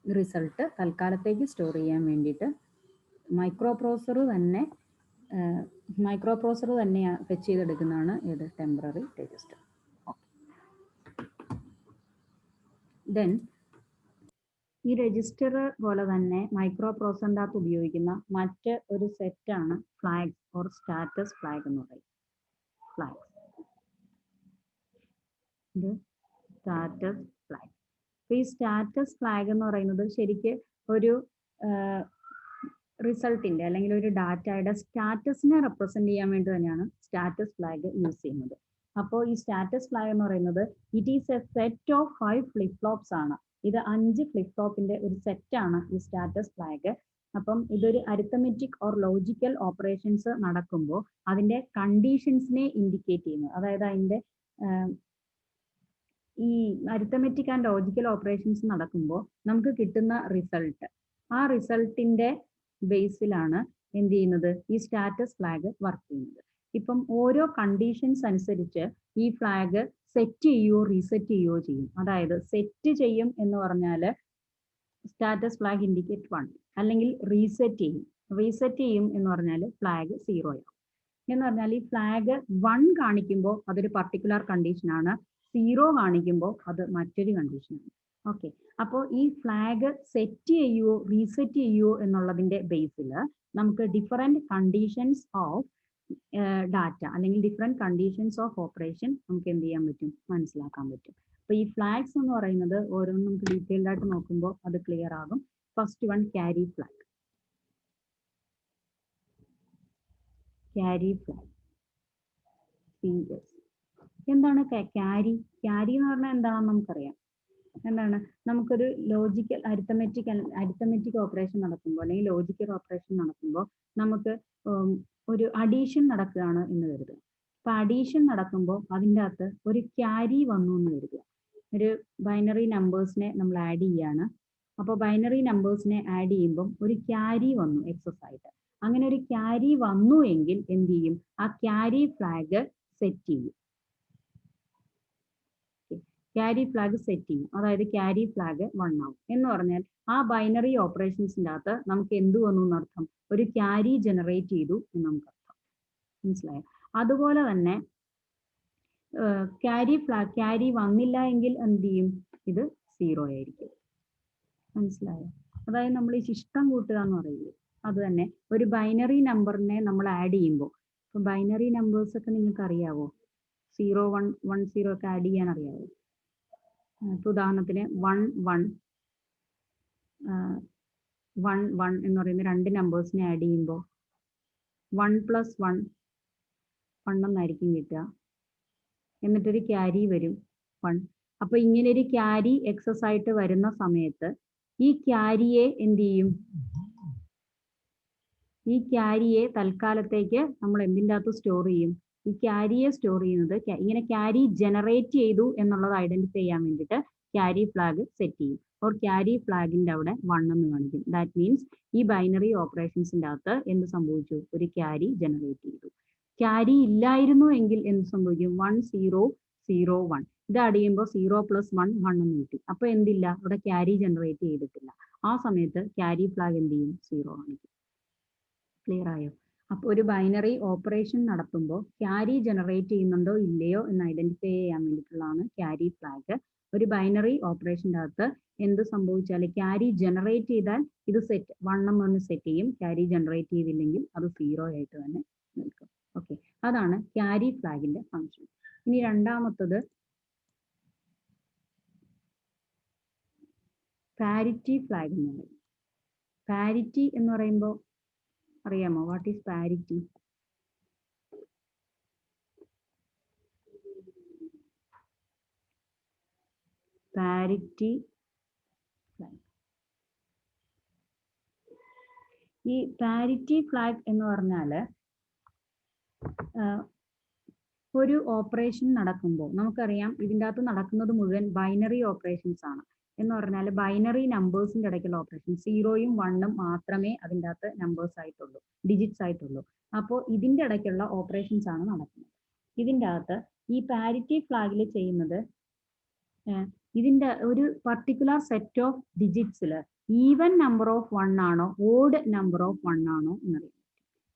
റിസൾട്ട് തൽക്കാലത്തേക്ക് സ്റ്റോർ ചെയ്യാൻ വേണ്ടിയിട്ട് മൈക്രോ പ്രോസസ്സർ തന്നെ ഫെച്ച് ചെയ്തെടുക്കുന്നതാണ് ഏത് ടെമ്പററി രജിസ്റ്റർ. ദെൻ ഈ രജിസ്റ്റർ പോലെ തന്നെ മൈക്രോ പ്രോസസ്സറിൻ്റെ അകത്ത് ഉപയോഗിക്കുന്ന മറ്റ് ഒരു സെറ്റാണ് ഫ്ലാഗ്സ് ഓർ സ്റ്റാറ്റസ് ഫ്ലാഗ് എന്ന് പറയും. ഫ്ലാഗ്സ്, ഇത് സ്റ്റാറ്റസ് ഫ്ലാഗ്. ഈ സ്റ്റാറ്റസ് ഫ്ലാഗ് എന്ന് പറയുന്നത് ശരിക്ക് ഒരു റിസൾട്ടിന്റെ അല്ലെങ്കിൽ ഒരു ഡാറ്റയുടെ സ്റ്റാറ്റസിനെ റെപ്രസെന്റ് ചെയ്യാൻ വേണ്ടി തന്നെയാണ് സ്റ്റാറ്റസ് ഫ്ലാഗ് യൂസ് ചെയ്യുന്നത്. അപ്പോൾ ഈ സ്റ്റാറ്റസ് ഫ്ലാഗ് എന്ന് പറയുന്നത് it is A set of 5 flip flops ആണ്. ഇത് 5 ഫ്ലിപ്പ് ഫ്ലോപ്പിന്റെ ഒരു സെറ്റാണ് ഈ സ്റ്റാറ്റസ് ഫ്ലാഗ്. അപ്പം ഇതൊരു അരിത്തമെറ്റിക് ഓർ ലോജിക്കൽ ഓപ്പറേഷൻസ് നടക്കുമ്പോൾ അതിന്റെ കണ്ടീഷൻസിനെ ഇൻഡിക്കേറ്റ് ചെയ്യുന്നു. അതായത് അതിന്റെ ഈ അരിത്തമെറ്റിക് ആൻഡ് ലോജിക്കൽ ഓപ്പറേഷൻസ് നടക്കുമ്പോൾ നമുക്ക് കിട്ടുന്ന റിസൾട്ട്, ആ റിസൾട്ടിന്റെ ബേസിലാണ് എന്ത് ചെയ്യുന്നത്, ഈ സ്റ്റാറ്റസ് ഫ്ലാഗ് വർക്ക് ചെയ്യുന്നത്. ഇപ്പം ഓരോ കണ്ടീഷൻസ് അനുസരിച്ച് ഈ ഫ്ലാഗ് സെറ്റ് ചെയ്യുകയോ റീസെറ്റ് ചെയ്യുകയോ ചെയ്യും. അതായത് സെറ്റ് ചെയ്യും എന്ന് പറഞ്ഞാൽ സ്റ്റാറ്റസ് ഫ്ലാഗ് ഇൻഡിക്കേറ്റ് 1, അല്ലെങ്കിൽ റീസെറ്റ് ചെയ്യും എന്ന് പറഞ്ഞാൽ ഫ്ലാഗ് 0 ആവും. എന്ന് പറഞ്ഞാൽ ഈ ഫ്ലാഗ് 1 കാണിക്കുമ്പോൾ അതൊരു പർട്ടിക്കുലർ കണ്ടീഷനാണ്, 0 കാണിക്കുമ്പോൾ അത് മറ്റൊരു കണ്ടീഷനാണ്. ഓക്കെ, അപ്പോൾ ഈ ഫ്ലാഗ് സെറ്റ് ചെയ്യുകയോ റീസെറ്റ് ചെയ്യുകയോ എന്നുള്ളതിന്റെ ബേസിൽ നമുക്ക് ഡിഫറെന്റ് കണ്ടീഷൻസ് ഓഫ് ഡാറ്റ അല്ലെങ്കിൽ ഡിഫറെന്റ് കണ്ടീഷൻസ് ഓഫ് ഓപ്പറേഷൻ നമുക്ക് എന്ത് ചെയ്യാൻ പറ്റും, മനസ്സിലാക്കാൻ പറ്റും. അപ്പോൾ ഈ ഫ്ലാഗ്സ് എന്ന് പറയുന്നത് ഓരോന്നും നമുക്ക് ഡീറ്റെയിൽഡ് ആയിട്ട് നോക്കുമ്പോൾ അത് ക്ലിയർ ആകും. First one carry flag. Carry flag, CS. എന്താണ് ക്യാരി? ക്യാരി എന്ന് പറഞ്ഞാൽ എന്താണെന്ന് നമുക്കറിയാം. എന്താണ്, നമുക്കൊരു ലോജിക്കൽ അരിത്തമെറ്റിക് ഓപ്പറേഷൻ നടക്കുമ്പോൾ അല്ലെങ്കിൽ ലോജിക്കൽ ഓപ്പറേഷൻ നടക്കുമ്പോൾ നമുക്ക് ഒരു അഡീഷൻ നടക്കുകയാണ് എന്ന് കരുതുക. അപ്പൊ അഡീഷൻ നടക്കുമ്പോൾ അതിൻ്റെ അകത്ത് ഒരു ക്യാരി വന്നു എന്ന് കരുതുക. ഒരു ബൈനറി നമ്പേഴ്സിനെ നമ്മൾ ആഡ് ചെയ്യാണ്. അപ്പോൾ ബൈനറി നമ്പേഴ്സിനെ ആഡ് ചെയ്യുമ്പോൾ ഒരു ക്യാരി വന്നു എക്സസ് ആയിട്ട്. അങ്ങനെ ഒരു ക്യാരി വന്നു എങ്കിൽ എന്ത് ചെയ്യും, ആ ക്യാരി ഫ്ലാഗ് സെറ്റ് ചെയ്യും. ക്യാരി ഫ്ലാഗ് സെറ്റ് ചെയ്യും, അതായത് ക്യാരി ഫ്ലാഗ് 1 ആവും. എന്ന് പറഞ്ഞാൽ ആ ബൈനറി ഓപ്പറേഷൻസിൻ്റെ അകത്ത് നമുക്ക് എന്ത് വന്നു എന്നർത്ഥം, ഒരു ക്യാരി ജനറേറ്റ് ചെയ്തു എന്ന് നമുക്ക് അർത്ഥം. മനസ്സിലായോ? അതുപോലെ തന്നെ ക്യാരി വന്നില്ല എങ്കിൽ എന്ത് ചെയ്യും, ഇത് 0 ആയിരിക്കും. മനസ്സിലായോ? അതായത് നമ്മൾ ഈ ശിഷ്ടം കൂട്ടുക എന്ന് പറയില്ലേ, അത് തന്നെ ഒരു ബൈനറി നമ്പറിനെ നമ്മൾ ആഡ് ചെയ്യുമ്പോൾ, ഇപ്പൊ ബൈനറി നമ്പേഴ്സ് ഒക്കെ നിങ്ങൾക്ക് അറിയാവോ, 0 1 1 0 ഒക്കെ ആഡ് ചെയ്യാൻ അറിയാവോ? ഇപ്പൊ ഉദാഹരണത്തിന് 1 1 1 1 എന്ന് പറയുന്ന 2 നമ്പേഴ്സിനെ ആഡ് ചെയ്യുമ്പോൾ 1 + 1 1 എന്നായിരിക്കും കിട്ടുക. എന്നിട്ടൊരു ക്യാരി വരും 1. അപ്പൊ ഇങ്ങനെ ഒരു ക്യാരി എക്സസ് ആയിട്ട് വരുന്ന സമയത്ത് ഈ ക്യാരിയെ എന്ത് ചെയ്യും, ഈ ക്യാരിയെ തൽക്കാലത്തേക്ക് നമ്മൾ എന്തിൻ്റെ അകത്ത് സ്റ്റോർ ചെയ്യും, ഈ ക്യാരിയെ സ്റ്റോർ ചെയ്യുന്നത് ഇങ്ങനെ ക്യാരി ജനറേറ്റ് ചെയ്തു എന്നുള്ളത് ഐഡന്റിഫൈ ചെയ്യാൻ വേണ്ടിയിട്ട് ക്യാരി ഫ്ലാഗ് സെറ്റ് ചെയ്യും. ഓർ ക്യാരി ഫ്ലാഗിന്റെ അവിടെ 1 എന്ന് കാണിക്കും. ദാറ്റ് മീൻസ് ഈ ബൈനറി ഓപ്പറേഷൻസിന്റെ അകത്ത് എന്ത് സംഭവിച്ചു, ഒരു ക്യാരി ജനറേറ്റ് ചെയ്തു. ക്യാരി ഇല്ലായിരുന്നു എങ്കിൽ എന്ത് സംഭവിക്കും, 1 0 0 1. ഇത് ആഡ് ചെയ്യുമ്പോൾ 0 + 1 1 എന്ന് കിട്ടി. അപ്പൊ എന്തില്ല, അവിടെ ക്യാരി ജനറേറ്റ് ചെയ്തിട്ടില്ല. ആ സമയത്ത് ക്യാരി ഫ്ലാഗ് എന്ത് ചെയ്യും, 0 കാണിക്കും. ക്ലിയർ ആയോ? അപ്പോൾ ഒരു ബൈനറി ഓപ്പറേഷൻ നടത്തുമ്പോൾ ക്യാരി ജനറേറ്റ് ചെയ്യുന്നുണ്ടോ ഇല്ലയോ എന്ന് ഐഡന്റിഫൈ ചെയ്യാൻ വേണ്ടിയിട്ടുള്ളതാണ് ക്യാരി ഫ്ലാഗ്. ഒരു ബൈനറി ഓപ്പറേഷൻ്റെ അകത്ത് എന്ത് സംഭവിച്ചാൽ ക്യാരി ജനറേറ്റ് ചെയ്താൽ ഇത് സെറ്റ് 1 എന്ന് സെറ്റ് ചെയ്യും, ക്യാരി ജനറേറ്റ് ചെയ്തില്ലെങ്കിൽ അത് 0 ആയിട്ട് തന്നെ നിൽക്കും. ഓക്കെ, അതാണ് ക്യാരി ഫ്ലാഗിന്റെ ഫംഗ്ഷൻ. ഇനി രണ്ടാമത്തത് പാരിറ്റി ഫ്ലാഗ് എന്ന് പറയും. പാരിറ്റി എന്ന് പറയുമ്പോൾ അറിയാമോ, what is parity? Parity flag. ഈ പാരിറ്റി ഫ്ലാഗ് എന്ന് പറഞ്ഞാൽ ഒരു ഓപ്പറേഷൻ നടക്കുമ്പോൾ നമുക്കറിയാം ഇതിൻ്റെ അകത്ത് നടക്കുന്നത് മുഴുവൻ ബൈനറി ഓപ്പറേഷൻസ് ആണ്. എന്ന് പറഞ്ഞാൽ ബൈനറി നമ്പേഴ്സിൻ്റെ ഇടയ്ക്കുള്ള ഓപ്പറേഷൻ 0ഉം 1ഉം മാത്രമേ അതിൻ്റെ അകത്ത് നമ്പേഴ്സ് ആയിട്ടുള്ളൂ, ഡിജിറ്റ്സ് ആയിട്ടുള്ളൂ. അപ്പോൾ ഇതിൻ്റെ ഇടയ്ക്കുള്ള ഓപ്പറേഷൻസ് ആണ് നടക്കുന്നത്. ഇതിൻ്റെ അകത്ത് ഈ പാരിറ്റി ഫ്ലാഗിൽ ചെയ്യുന്നത് ഇതിൻ്റെ ഒരു പർട്ടിക്കുലർ സെറ്റ് ഓഫ് ഡിജിറ്റ്സിൽ ഈവൻ നമ്പർ ഓഫ് 1 ആണോ ഓഡ് നമ്പർ ഓഫ് 1 ആണോ എന്നറിയാം.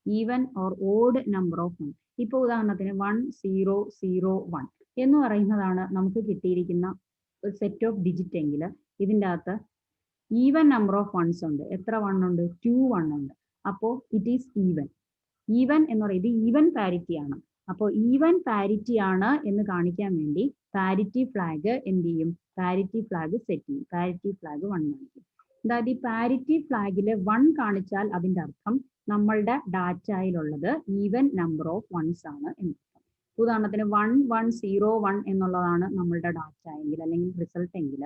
Even or odd number of 1. ഇപ്പോൾ ഉദാഹരണത്തിന് 1 0 0 1 എന്ന് പറയുന്നതാണ് നമുക്ക് കിട്ടിയിരിക്കുന്ന ഒരു സെറ്റ് ഓഫ് ഡിജിറ്റ് എങ്കിൽ ഇതിൻ്റെ അകത്ത് ഈവൻ നമ്പർ ഓഫ് വൺസ് ഉണ്ട്. എത്ര 1 ഉണ്ട്? 2 1 ഉണ്ട്. അപ്പോൾ ഇറ്റ് ഈസ് ഈവൻ. ഈവൻ എന്ന് പറയുന്നത് ഈവൻ പാരിറ്റി ആണ്. അപ്പോൾ ഈവൻ പാരിറ്റി ആണ് എന്ന് കാണിക്കാൻ വേണ്ടി പാരിറ്റി ഫ്ലാഗ് എന്ത് ചെയ്യും? പാരിറ്റി ഫ്ലാഗ് സെറ്റ് ചെയ്യും. പാരിറ്റി ഫ്ലാഗ് 1 കാണിക്കും. അതായത് ഈ പാരിറ്റി ഫ്ലാഗിൽ 1 കാണിച്ചാൽ അതിൻ്റെ അർത്ഥം നമ്മളുടെ ഡാറ്റയിലുള്ളത് ഈവൻ നമ്പർ ഓഫ് വൺസ് ആണ് എന്ന്. ഉദാഹരണത്തിന് 1 1 0 1 എന്നുള്ളതാണ് നമ്മളുടെ ഡാറ്റ എങ്കിൽ അല്ലെങ്കിൽ റിസൾട്ട് എങ്കിൽ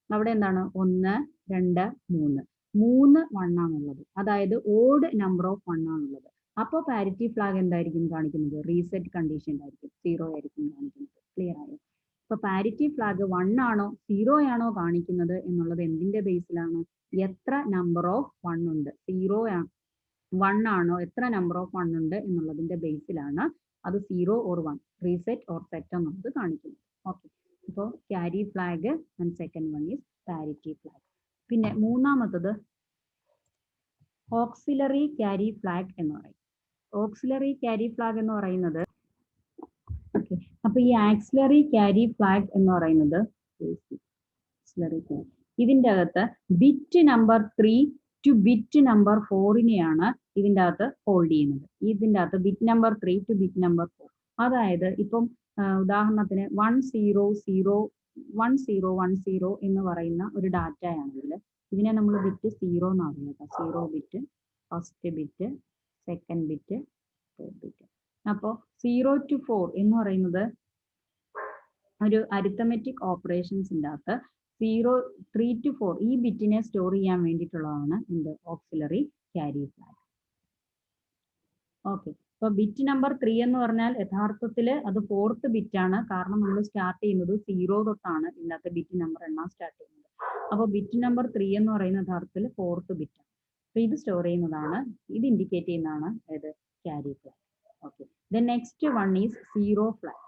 അവിടെ എന്താണ് 1 2 3 3 1 ആണുള്ളത്. അതായത് ഓഡ് നമ്പർ ഓഫ് 1 ആണുള്ളത്. അപ്പോൾ പാരിറ്റി ഫ്ലാഗ് എന്തായിരിക്കും കാണിക്കുന്നത്? റീസെറ്റ് കണ്ടീഷൻ ആയിരിക്കും, 0 ആയിരിക്കും കാണിക്കുന്നത്. ക്ലിയർ ആയോ? അപ്പൊ പാരിറ്റി ഫ്ലാഗ് 1 ആണോ 0 ആണോ കാണിക്കുന്നത് എന്നുള്ളത് എന്തിന്റെ ബേസിലാണ്? എത്ര നമ്പർ ഓഫ് 1 ഉണ്ട്, 0 1 ആണോ, എത്ര നമ്പർ ഓഫ് 1 ഉണ്ട് എന്നുള്ളതിന്റെ ബേസിലാണ് അത് 0 ഓർ 1 റീസെറ്റ് ഓർ സെറ്റ് എന്നുള്ളത് കാണിക്കുന്നത്. ഓക്കെ, അപ്പോൾ carry flag and second one is parity flag. പിന്നെ മൂന്നാമത്തത് ഓക്സിലറി ക്യാരി ഫ്ലാഗ് എന്ന് പറയും. ഓക്സിലറി ക്യാരി ഫ്ലാഗ് എന്ന് പറയുന്നത് ഓക്കെ, അപ്പൊ ഈ ആക്സിലറി ക്യാരി ഫ്ലാഗ് എന്ന് പറയുന്നത് ഇതിൻ്റെ അകത്ത് bit number 3 to bit number 4നെയാണ് ഇതിൻ്റെ അകത്ത് ഹോൾഡ് ചെയ്യുന്നത്. ഇതിൻ്റെ അകത്ത് bit number 3 to bit number 4. അതായത് ഇപ്പം ഉദാഹരണത്തിന് 1 0 0 1 0 1 0 എന്ന് പറയുന്ന ഒരു ഡാറ്റ ആണെങ്കിൽ ഇതിനെ നമ്മൾ ബിറ്റ് 0 എന്നാണ് പറയുന്നത്. 0 bit, first bit, second bit, third bit. അപ്പോൾ 0 to 4 എന്ന് പറയുന്നത് ഒരു അരിത്തമെറ്റിക് ഓപ്പറേഷൻസിൻ്റെ അകത്ത് 3 to 4 ഈ ബിറ്റിനെ സ്റ്റോർ ചെയ്യാൻ വേണ്ടിയിട്ടുള്ളതാണ് എന്ത്? Auxiliary carry flag. ഓക്കെ, അപ്പോൾ ബിറ്റ് നമ്പർ 3 എന്ന് പറഞ്ഞാൽ യഥാർത്ഥത്തിൽ അത് 4th ബിറ്റ് ആണ്. കാരണം നമ്മൾ സ്റ്റാർട്ട് ചെയ്യുന്നത് 0 തൊട്ടാണ് ഇതിനകത്ത് ബിറ്റ് നമ്പർ എണ്ണാൻ സ്റ്റാർട്ട് ചെയ്യുന്നത്. അപ്പോൾ ബിറ്റ് നമ്പർ 3 എന്ന് പറയുന്ന യഥാർത്ഥത്തിൽ 4th ബിറ്റ് ആണ്. അപ്പോൾ ഇത് സ്റ്റോർ ചെയ്യുന്നതാണ്, ഇത് ഇൻഡിക്കേറ്റ് ചെയ്യുന്നതാണ് ഏത്? Carry flag. Okay, then next one is zero flag.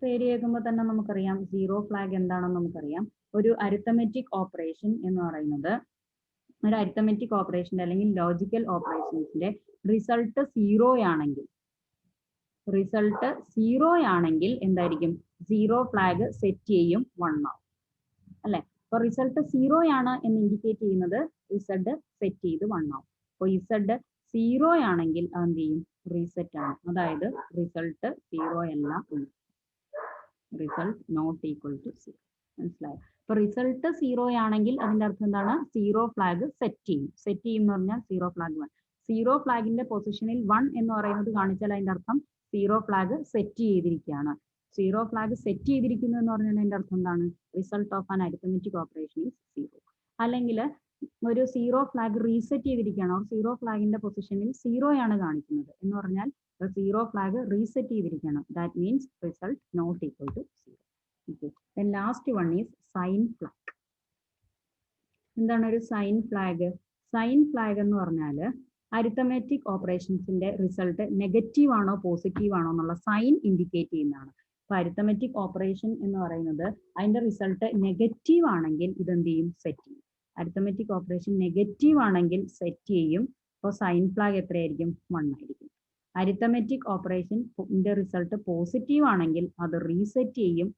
പേര് കേൾക്കുമ്പോൾ തന്നെ നമുക്കറിയാം സീറോ ഫ്ലാഗ് എന്താണെന്ന് നമുക്കറിയാം. ഒരു അരിത്തമെറ്റിക് ഓപ്പറേഷൻ എന്ന് പറയുന്നത് ഒരു അരിത്തമെറ്റിക് ഓപ്പറേഷൻ്റെ അല്ലെങ്കിൽ ലോജിക്കൽ ഓപ്പറേഷൻസിന്റെ റിസൾട്ട് 0 ആണെങ്കിൽ എന്തായിരിക്കും? സീറോ ഫ്ലാഗ് സെറ്റ് ചെയ്യും 1 ആവും അല്ലെ. അപ്പൊ റിസൾട്ട് 0 ആണ് എന്ന് ഇൻഡിക്കേറ്റ് ചെയ്യുന്നത് ഇസഡ് സെറ്റ് ചെയ്ത് 1 ആവും. അപ്പോൾ ഇസഡ് 0 ആണെങ്കിൽ അതെന്ത് ചെയ്യും? റീസെറ്റ് ആണ്. അതായത് റിസൾട്ട് 0 അല്ല, റിസൾട്ട് നോട്ട് ഈക്വൽ ടു 0. മനസ്സിലായോ? അപ്പൊ റിസൾട്ട് 0 ആണെങ്കിൽ അതിന്റെ അർത്ഥം എന്താണ്? സീറോ ഫ്ലാഗ് സെറ്റ് ചെയ്യും. സെറ്റ് ചെയ്യും എന്ന് പറഞ്ഞാൽ സീറോ ഫ്ലാഗ് 1. സീറോ ഫ്ലാഗിന്റെ പൊസിഷനിൽ 1 എന്ന് പറയുന്നത് കാണിച്ചാൽ അതിന്റെ അർത്ഥം സീറോ ഫ്ലാഗ് സെറ്റ് ചെയ്തിരിക്കുകയാണ്. സീറോ ഫ്ലാഗ് സെറ്റ് ചെയ്തിരിക്കുന്നു എന്ന് പറഞ്ഞാൽ അതിന്റെ അർത്ഥം എന്താണ്? Result of an arithmetic operation is 0. അല്ലെങ്കിൽ ഒരു സീറോ ഫ്ലാഗ് റീസെറ്റ് ചെയ്തിരിക്കുകയാണ്. സീറോ ഫ്ലാഗിന്റെ പൊസിഷനിൽ 0 ആണ് കാണിക്കുന്നത് എന്ന് പറഞ്ഞാൽ സീറോ ഫ്ലാഗ് റീസെറ്റ് ചെയ്തിരിക്കുകയാണ്. That means result not equal to 0. Okay. Then last one is sign flag. എന്താണ് ഒരു സൈൻ ഫ്ലാഗ്? സൈൻ ഫ്ലാഗ് എന്ന് പറഞ്ഞാൽ അരിത്തമെറ്റിക് ഓപ്പറേഷൻസിന്റെ റിസൾട്ട് നെഗറ്റീവ് ആണോ പോസിറ്റീവ് ആണോ എന്നുള്ള സൈൻ ഇൻഡിക്കേറ്റ് ചെയ്യുന്നതാണ്. അപ്പൊ അരിത്തമെറ്റിക് ഓപ്പറേഷൻ എന്ന് പറയുന്നത് അതിന്റെ റിസൾട്ട് നെഗറ്റീവ് ആണെങ്കിൽ ഇതെന്ത് ചെയ്യും? സെറ്റ് ചെയ്യും. അരിത്തമെറ്റിക് ഓപ്പറേഷൻ നെഗറ്റീവ് ആണെങ്കിൽ സെറ്റ് ചെയ്യും. അപ്പോൾ സൈൻ ഫ്ലാഗ് എത്രയായിരിക്കും? 1 ആയിരിക്കും. അരിത്തമെറ്റിക് ഓപ്പറേഷൻ്റെ റിസൾട്ട് പോസിറ്റീവ് ആണെങ്കിൽ അത് റീസെറ്റ് ചെയ്യും.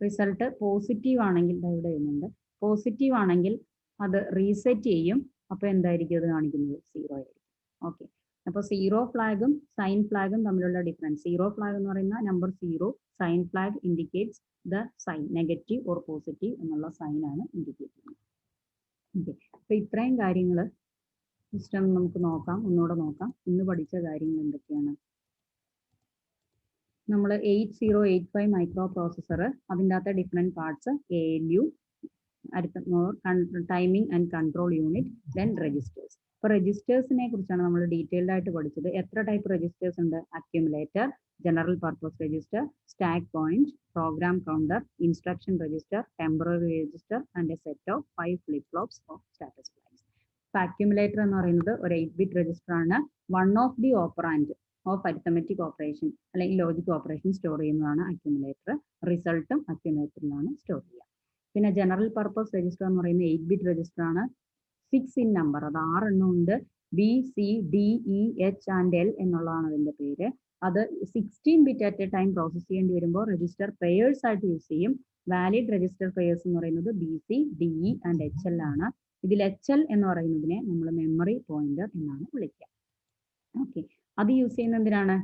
റിസൾട്ട് പോസിറ്റീവ് ആണെങ്കിൽ ഇവിടെ വരുന്നുണ്ട്, പോസിറ്റീവ് ആണെങ്കിൽ അത് റീസെറ്റ് ചെയ്യും. അപ്പോൾ എന്തായിരിക്കും അത് കാണിക്കുന്നത്? 0 ആയിരിക്കും. ഓക്കെ, അപ്പോൾ സീറോ ഫ്ലാഗും സൈൻ ഫ്ലാഗും തമ്മിലുള്ള ഡിഫറൻസ്. സീറോ ഫ്ലാഗ് എന്ന് പറയുന്ന number 0, sign flag indicates the sign, negative or positive എന്നുള്ള സൈൻ ആണ് ഇൻഡിക്കേറ്റ് ചെയ്യുന്നത്. ഓക്കെ, അപ്പോൾ ഇത്രയും കാര്യങ്ങൾ സിസ്റ്റം നമുക്ക് നോക്കാം, ഒന്നുകൂടെ നോക്കാം. ഇന്ന് പഠിച്ച കാര്യങ്ങൾ എന്തൊക്കെയാണ്? നമ്മൾ 8085 മൈക്രോ പ്രോസസ്സർ, അതിൻ്റെ അകത്തെ different parts, ALU, timing and control unit, then registers. അപ്പോൾ രജിസ്റ്റേഴ്സിനെ കുറിച്ചാണ് നമ്മൾ ഡീറ്റെയിൽഡ് ആയിട്ട് പഠിച്ചത്. എത്ര ടൈപ്പ് രജിസ്റ്റേഴ്സ് ഉണ്ട്? Accumulator, general purpose register, stack point, program counter, instruction register, temporary register and A set of 5 flip flops of status flags. അപ്പോൾ accumulator എന്ന് പറയുന്നത് ഒരു 8-bit രജിസ്റ്റർ ആണ്. One of the operand of arithmetic operation അല്ലെങ്കിൽ logic operation store ചെയ്യുന്നതാണ് accumulator. റിസൾട്ടും അക്യുമുലേറ്ററിലാണ് store ചെയ്യുക. പിന്നെ ജനറൽ പർപ്പസ് രജിസ്റ്റർ എന്ന് പറയുന്നത് 8-bit രജിസ്റ്റർ ആണ്. 6 in നമ്പർ, അത് 6 എണ്ണം ഉണ്ട്. B C D E H and L എന്നുള്ളതാണ് അതിന്റെ പേര്. അത് 16-bit at A time process ചെയ്യേണ്ടി വരുമ്പോൾ രജിസ്റ്റർ പെയേഴ്സ് ആയിട്ട് യൂസ് ചെയ്യും. വാലിഡ് രജിസ്റ്റർ പെയേഴ്സ് എന്ന് പറയുന്നത് B C D E and H L ആണ്. ഇതിൽ എച്ച് എൽ എന്ന് പറയുന്നതിനെ നമ്മൾ മെമ്മറി പോയിന്റർ എന്നാണ് വിളിക്കുക. ഓക്കെ, അത് യൂസ് ചെയ്യുന്നത് എന്തിനാണ്?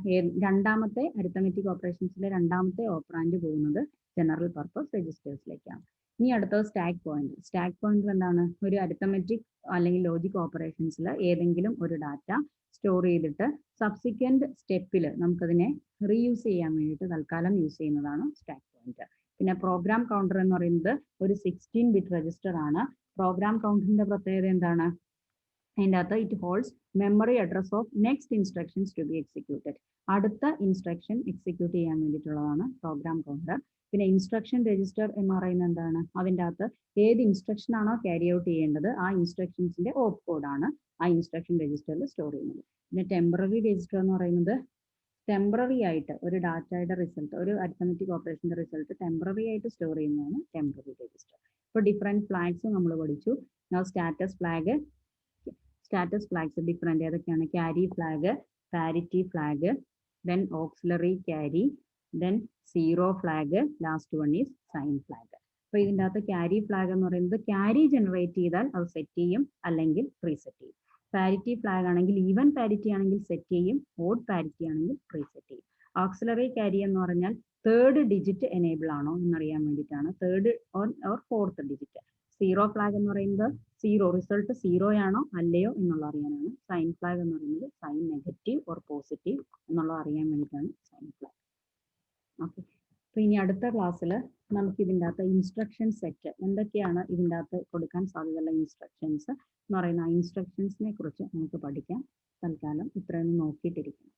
രണ്ടാമത്തെ അരിത്തമെറ്റിക് ഓപ്പറേഷൻസിലെ രണ്ടാമത്തെ ഓപ്പറാൻഡ് പോകുന്നത് ജനറൽ പർപ്പസ് രജിസ്റ്റേഴ്സിലേക്കാണ്. ഇനി അടുത്തത് സ്റ്റാക്ക് പോയിന്റർ. സ്റ്റാക്ക് പോയിന്റർ എന്താണ്? ഒരു അരിത്തമെറ്റിക് അല്ലെങ്കിൽ ലോജിക് ഓപ്പറേഷൻസിൽ ഏതെങ്കിലും ഒരു ഡാറ്റ സ്റ്റോർ ചെയ്തിട്ട് സബ്സിക്വന്റ് സ്റ്റെപ്പിൽ നമുക്കതിനെ റീയൂസ് ചെയ്യാൻ വേണ്ടിയിട്ട് തൽക്കാലം യൂസ് ചെയ്യുന്നതാണ് സ്റ്റാക്ക് പോയിന്റർ. പിന്നെ പ്രോഗ്രാം കൗണ്ടർ എന്ന് പറയുന്നത് ഒരു 16-bit രജിസ്റ്റർ ആണ്. പ്രോഗ്രാം കൗണ്ടറിന്റെ പ്രത്യേകത എന്താണ്? അതിൻ്റെ അകത്ത് it holds memory address of next instructions to be executed. അടുത്ത ഇൻസ്ട്രക്ഷൻ എക്സിക്യൂട്ട് ചെയ്യാൻ വേണ്ടിയിട്ടുള്ളതാണ് പ്രോഗ്രാം കൗണ്ടർ. പിന്നെ ഇൻസ്ട്രക്ഷൻ രജിസ്റ്റർ എന്ന് പറയുന്നത് എന്താണ്? അതിൻ്റെ അകത്ത് ഏത് ഇൻസ്ട്രക്ഷൻ ആണോ ക്യാരി ഔട്ട് ചെയ്യേണ്ടത് ആ ഇൻസ്ട്രക്ഷൻസിന്റെ ഓപ്പ് കോഡാണ് ആ ഇൻസ്ട്രക്ഷൻ രജിസ്റ്ററിൽ സ്റ്റോർ ചെയ്യുന്നത്. പിന്നെ ടെമ്പററി രജിസ്റ്റർ എന്ന് പറയുന്നത് ടെമ്പററി ആയിട്ട് ഒരു ഡാറ്റയുടെ റിസൾട്ട്, ഒരു അരിത്തമെറ്റിക് ഓപ്പറേഷന്റെ റിസൾട്ട് ടെമ്പററി ആയിട്ട് സ്റ്റോർ ചെയ്യുന്നതാണ് ടെമ്പററി രജിസ്റ്റർ. ഇപ്പോൾ ഡിഫറെന്റ് ഫ്ലാഗ്സ് നമ്മൾ പഠിച്ചു. Status flag, status flags different ഏതൊക്കെയാണ്? Carry flag, parity flag, then auxiliary carry, then zero flag, last one is sign flag. അപ്പോൾ ഇതിൻ്റെ അകത്ത് ക്യാരി ഫ്ലാഗ് എന്ന് പറയുന്നത് ക്യാരി ജനറേറ്റ് ചെയ്താൽ അത് സെറ്റ് ചെയ്യും, അല്ലെങ്കിൽ പ്രീസെറ്റ് ചെയ്യും. പാരിറ്റി ഫ്ലാഗ് ആണെങ്കിൽ ഈവൻ പാരിറ്റി ആണെങ്കിൽ സെറ്റ് ചെയ്യും, ഓഡ് പാരിറ്റി ആണെങ്കിൽ പ്രീസെറ്റ് ചെയ്യും. ഓക്സിലറി ക്യാരി എന്ന് പറഞ്ഞാൽ തേർഡ് ഡിജിറ്റ് എനേബിൾ ആണോ എന്നറിയാൻ വേണ്ടിയിട്ടാണ്, third or fourth digit. Zero flag എന്ന് പറയുന്നത് സീറോ, റിസൾട്ട് സീറോ ആണോ അല്ലയോ എന്നുള്ള അറിയാനാണ്. സൈൻ ഫ്ലാഗ് എന്ന് പറയുന്നത് സൈൻ നെഗറ്റീവ് ഓർ പോസിറ്റീവ് എന്നുള്ളത് അറിയാൻ വേണ്ടിയിട്ടാണ് സൈൻ ഫ്ലാഗ്. ഓക്കെ, അപ്പോൾ ഇനി അടുത്ത ക്ലാസ്സിൽ നമുക്ക് ഇതിൻ്റെ അകത്ത് ഇൻസ്ട്രക്ഷൻ സെറ്റ് എന്തൊക്കെയാണ് ഇതിൻ്റെ അകത്ത് കൊടുക്കാൻ സാധ്യതയുള്ള ഇൻസ്ട്രക്ഷൻസ് എന്ന് പറയുന്ന ഇൻസ്ട്രക്ഷൻസിനെ കുറിച്ച് നമുക്ക് പഠിക്കാം. തൽക്കാലം ഇത്രയൊന്നും നോക്കിയിട്ടിരിക്കണം.